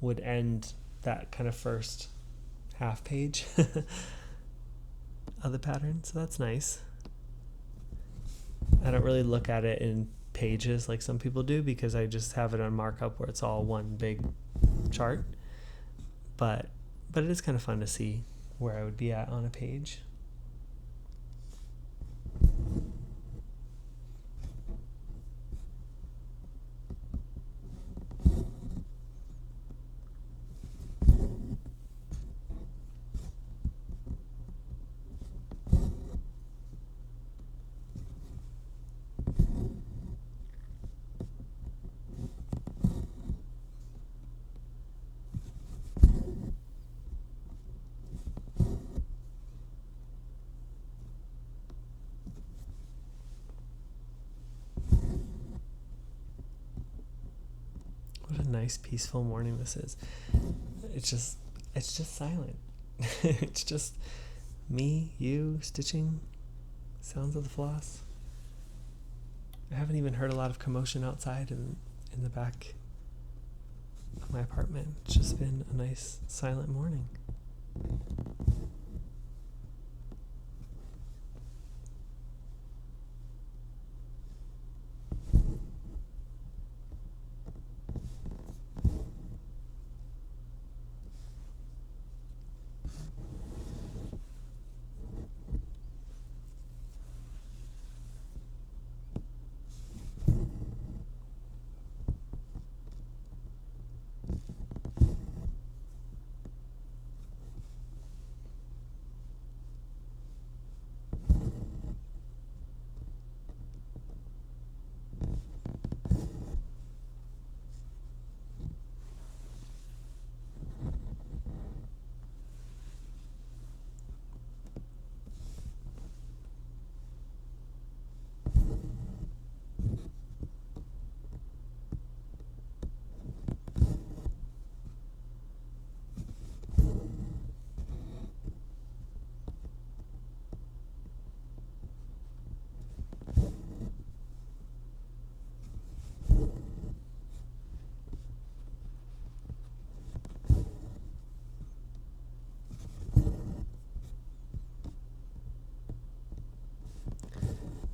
would end that kind of first half page of the pattern. So that's nice. I don't really look at it in pages like some people do because I just have it on markup where it's all one big chart. But it is kind of fun to see where I would be at on a page. nice peaceful morning this is. It's just silent. It's just me, you, stitching, sounds of the floss. I haven't even heard a lot of commotion outside in the back of my apartment. It's just been a nice silent morning.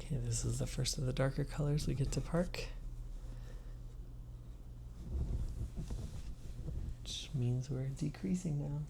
Okay, this is the first of the darker colors we get to park, which means we're decreasing now.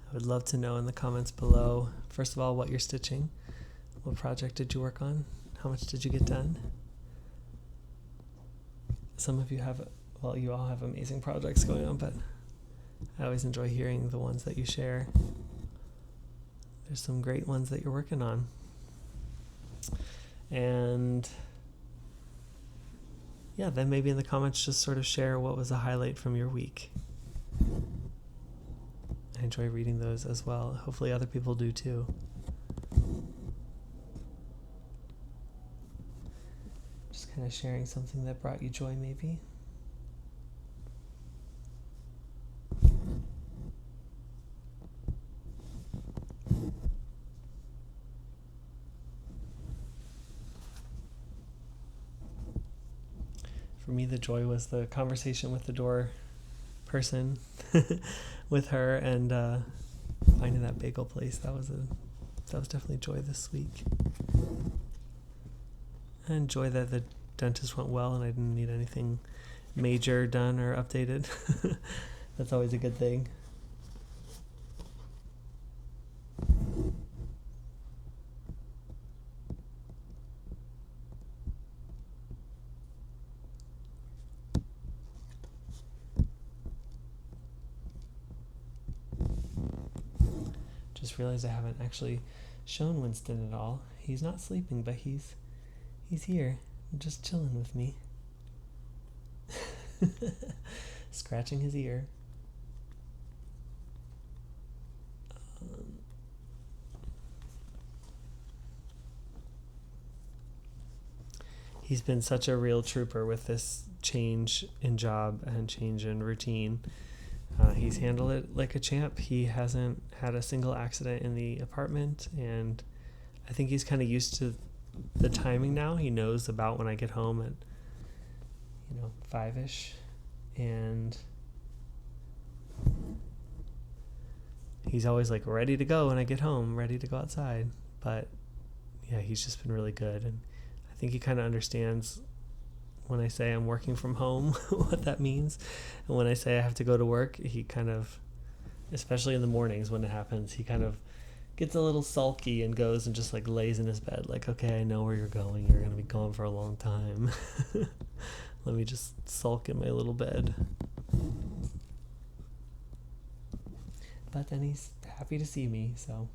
I would love to know in the comments below, first of all, what you're stitching. What project did you work on? How much did you get done? Some of you have, well, you all have amazing projects going on, but I always enjoy hearing the ones that you share. There's some great ones that you're working on. And yeah, then maybe in the comments just sort of share what was a highlight from your week. I enjoy reading those as well. Hopefully other people do too. Just kind of sharing something that brought you joy maybe. For me, the joy was the conversation with the door person with her, and finding that bagel place. That was definitely joy this week. I enjoy that the dentist went well and I didn't need anything major done or updated. That's always a good thing. Just realized I haven't actually shown Winston at all. He's not sleeping, but he's here, just chilling with me. Scratching his ear. He's been such a real trooper with this change in job and change in routine. He's handled it like a champ. He hasn't had a single accident in the apartment, and I think he's kind of used to the timing now. He knows about when I get home at 5ish, and he's always like ready to go when I get home, ready to go outside. But yeah, he's just been really good, and I think he kind of understands when I say I'm working from home what that means, and when I say I have to go to work, he kind of, especially in the mornings when it happens, he kind of gets a little sulky and goes and just like lays in his bed like, okay, I know where you're going. You're going to be gone for a long time. Let me just sulk in my little bed. But then he's happy to see me, so.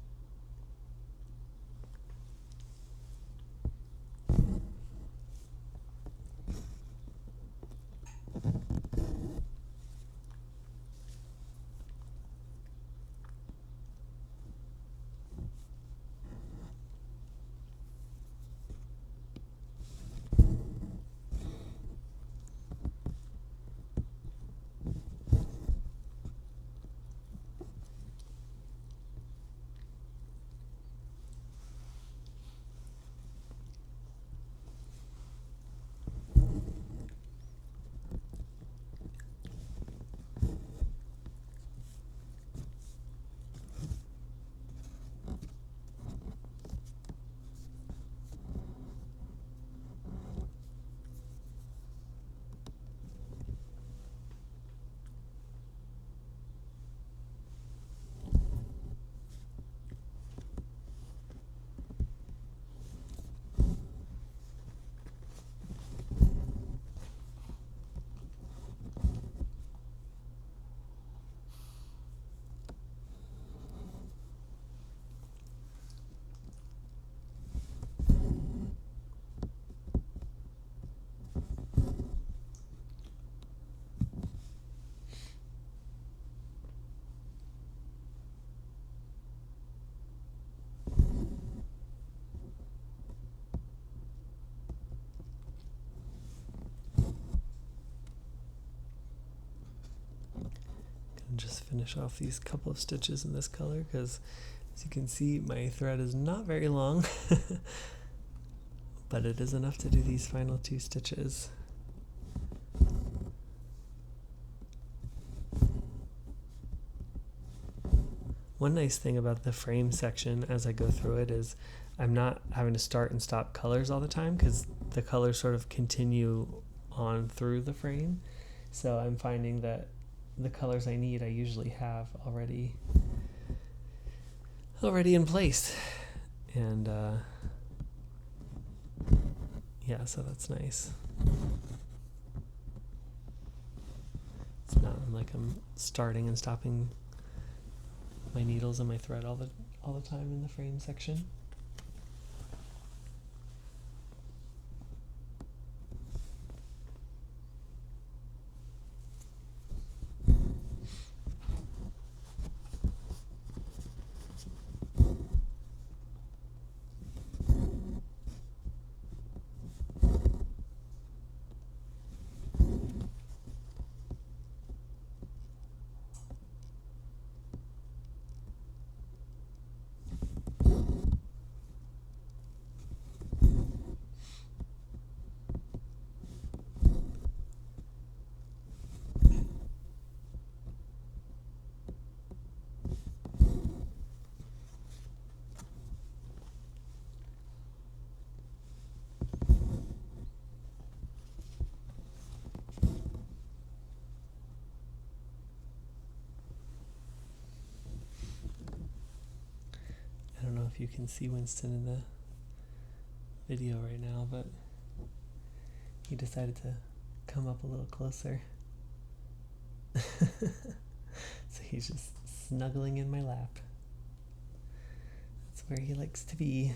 And just finish off these couple of stitches in this color because, as you can see, my thread is not very long, but it is enough to do these final 2 stitches. One nice thing about the frame section as I go through it is I'm not having to start and stop colors all the time because the colors sort of continue on through the frame. So I'm finding that the colors I need I usually have already in place. And yeah, so that's nice. It's not like I'm starting and stopping my needles and my thread all the time in the frame section. I don't know if you can see Winston in the video right now, but he decided to come up a little closer. So he's just snuggling in my lap. That's where he likes to be.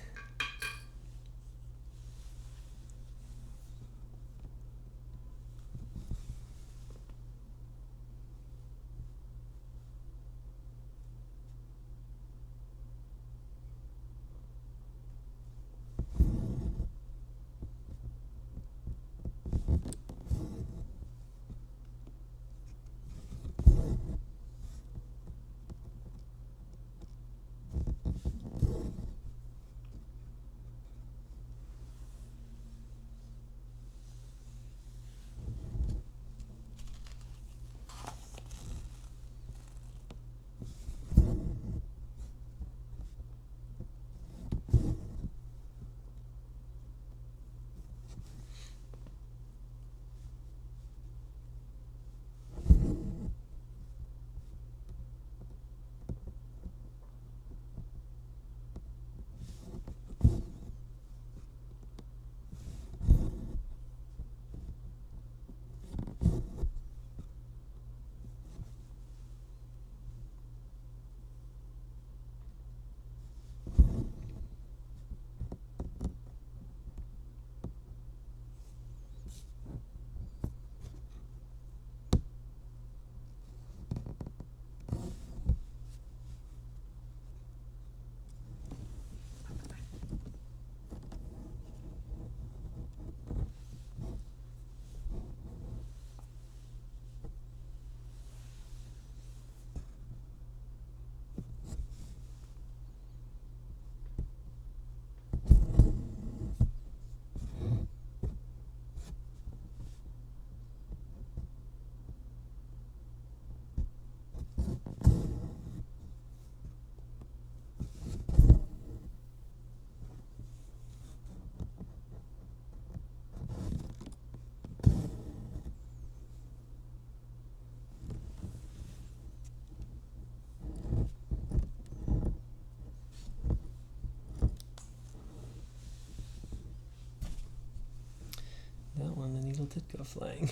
did go flying,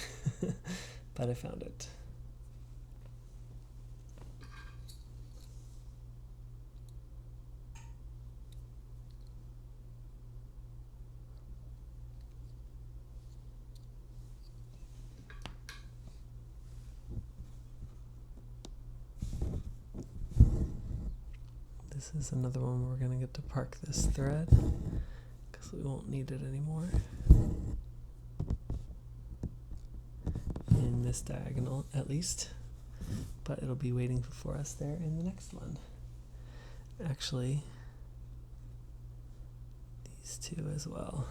but I found it. This is another one we're going to get to park this thread because we won't need it anymore in this diagonal at least, but it'll be waiting for us there in the next one. Actually, these two as well.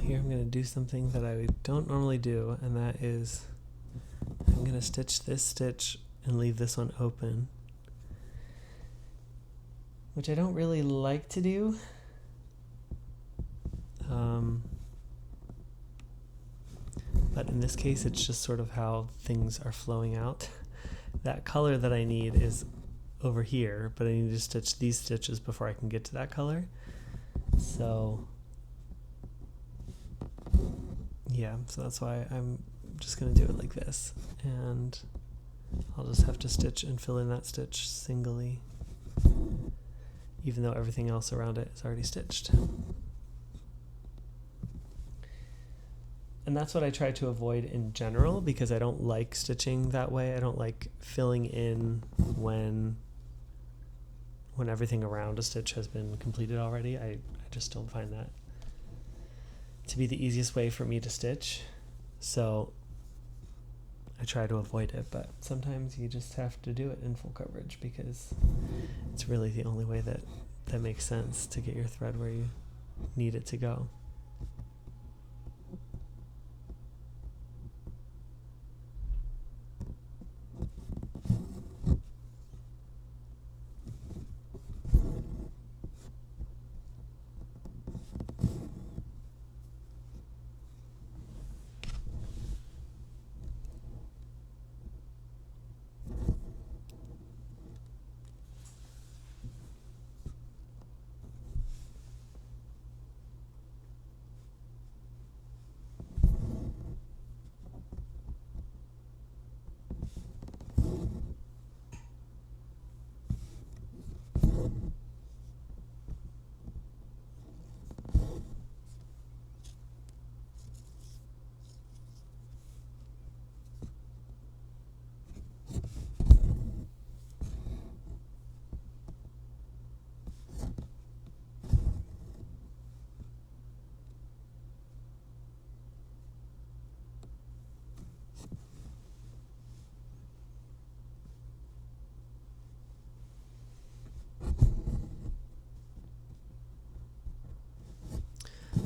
Here I'm going to do something that I don't normally do, and that is I'm going to stitch this stitch and leave this one open, which I don't really like to do. But in this case, it's just sort of how things are flowing out. That color that I need is over here, but I need to stitch these stitches before I can get to that color. So yeah, so that's why I'm just going to do it like this, and I'll just have to stitch and fill in that stitch singly, even though everything else around it is already stitched. And that's what I try to avoid in general, because I don't like stitching that way. I don't like filling in when everything around a stitch has been completed already. I just don't find that to be the easiest way for me to stitch, so I try to avoid it, but sometimes you just have to do it in full coverage because it's really the only way that makes sense to get your thread where you need it to go.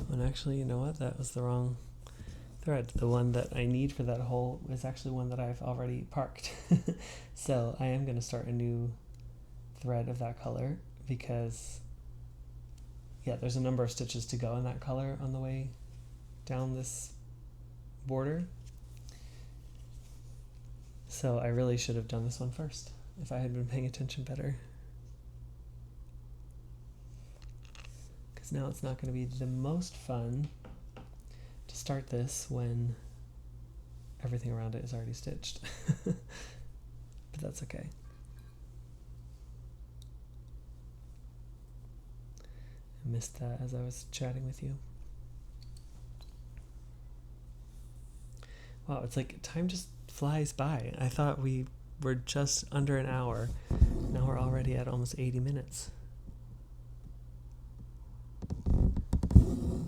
And actually, you know what? That was the wrong thread. The one that I need for that hole is actually one that I've already parked. So I am going to start a new thread of that color because, yeah, there's a number of stitches to go in that color on the way down this border. So I really should have done this one first if I had been paying attention better. Now it's not going to be the most fun to start this when everything around it is already stitched. But that's okay. I missed that as I was chatting with you. Wow, it's like time just flies by. I thought we were just under an hour. Now we're already at almost 80 minutes.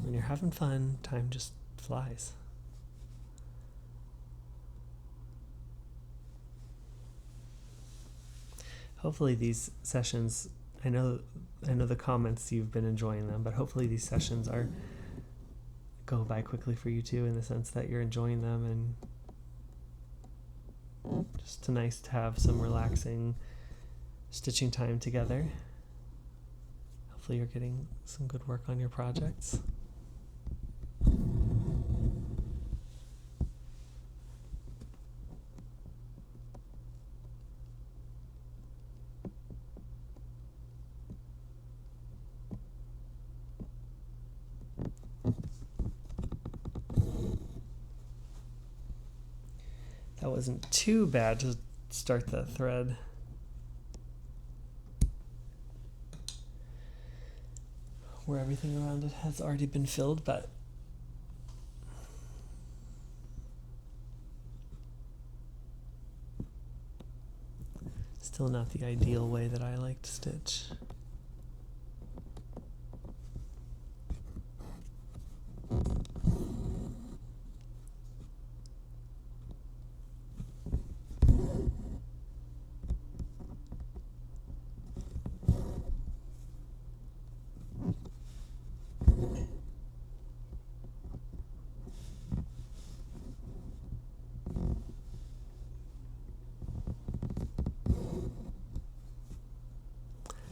When you're having fun, time just flies. hopefully these sessions, I know the comments, you've been enjoying them, but hopefully these sessions go by quickly for you too, in the sense that you're enjoying them, and just nice to have some relaxing stitching time together. Hopefully you're getting some good work on your projects. That wasn't too bad to start the thread. Where everything around it has already been filled, but still not the ideal way that I like to stitch.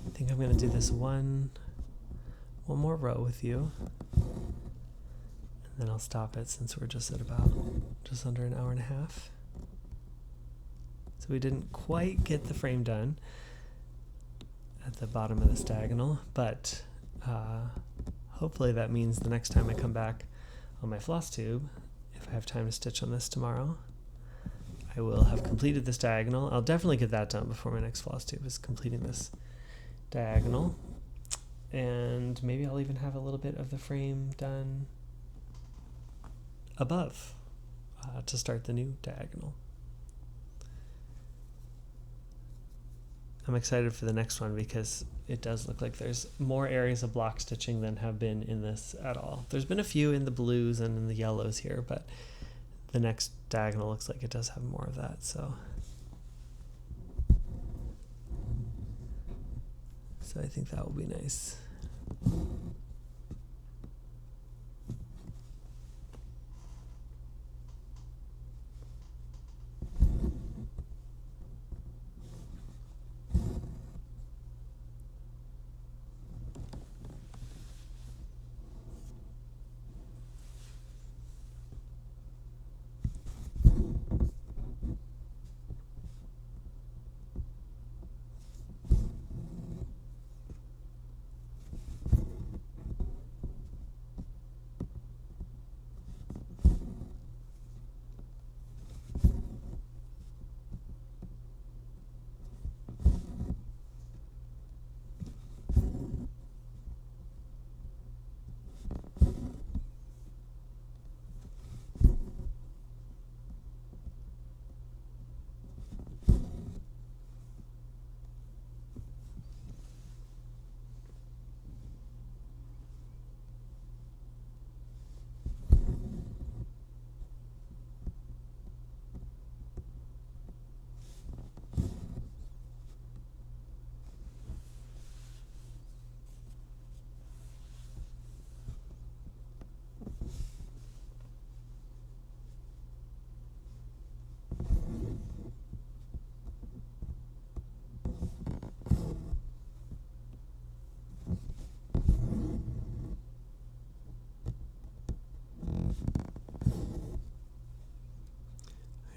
I think I'm going to do this one more row with you, and then I'll stop it, since we're just at about just under an hour and a half. So we didn't quite get the frame done at the bottom of this diagonal, but hopefully that means the next time I come back on my Flosstube, if I have time to stitch on this tomorrow, I will have completed this diagonal. I'll definitely get that done before my next Flosstube, is completing this diagonal, and maybe I'll even have a little bit of the frame done above to start the new diagonal. I'm excited for the next one because it does look like there's more areas of block stitching than have been in this at all. There's been a few in the blues and in the yellows here, but the next diagonal looks like it does have more of that, so I think that will be nice.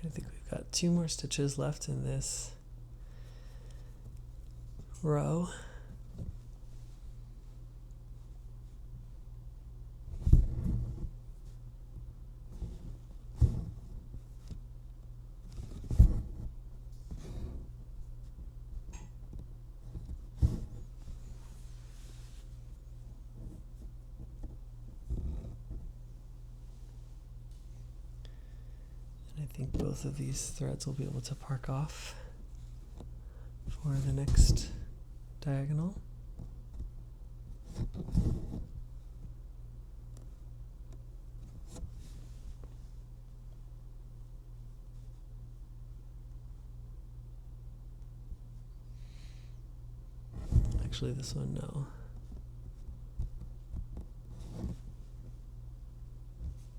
I think we've got 2 more stitches left in this row. I think both of these threads will be able to park off for the next diagonal. Actually, this one, no.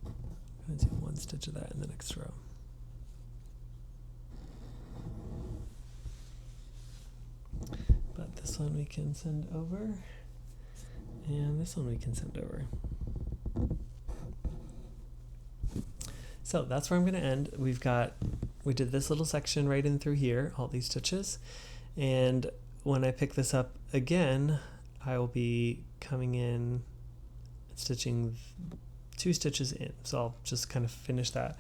I'm going to do 1 stitch of that in the next row. But this one we can send over, and this one we can send over. So that's where I'm going to end. We did this little section right in through here, all these stitches, and when I pick this up again, I will be coming in and stitching 2 stitches in. So I'll just kind of finish that.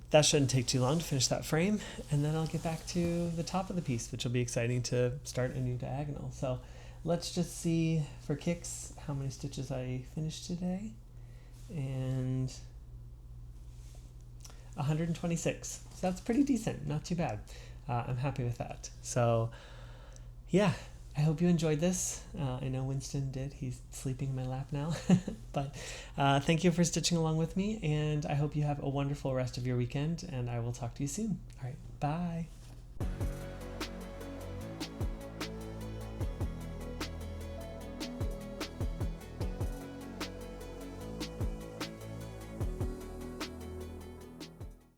That shouldn't take too long to finish that frame, and then I'll get back to the top of the piece, which will be exciting to start a new diagonal. So let's just see for kicks how many stitches I finished today. And 126. So that's pretty decent, not too bad. I'm happy with that. So yeah, I hope you enjoyed this. I know Winston did. He's sleeping in my lap now. But thank you for stitching along with me, and I hope you have a wonderful rest of your weekend, and I will talk to you soon. All right, bye.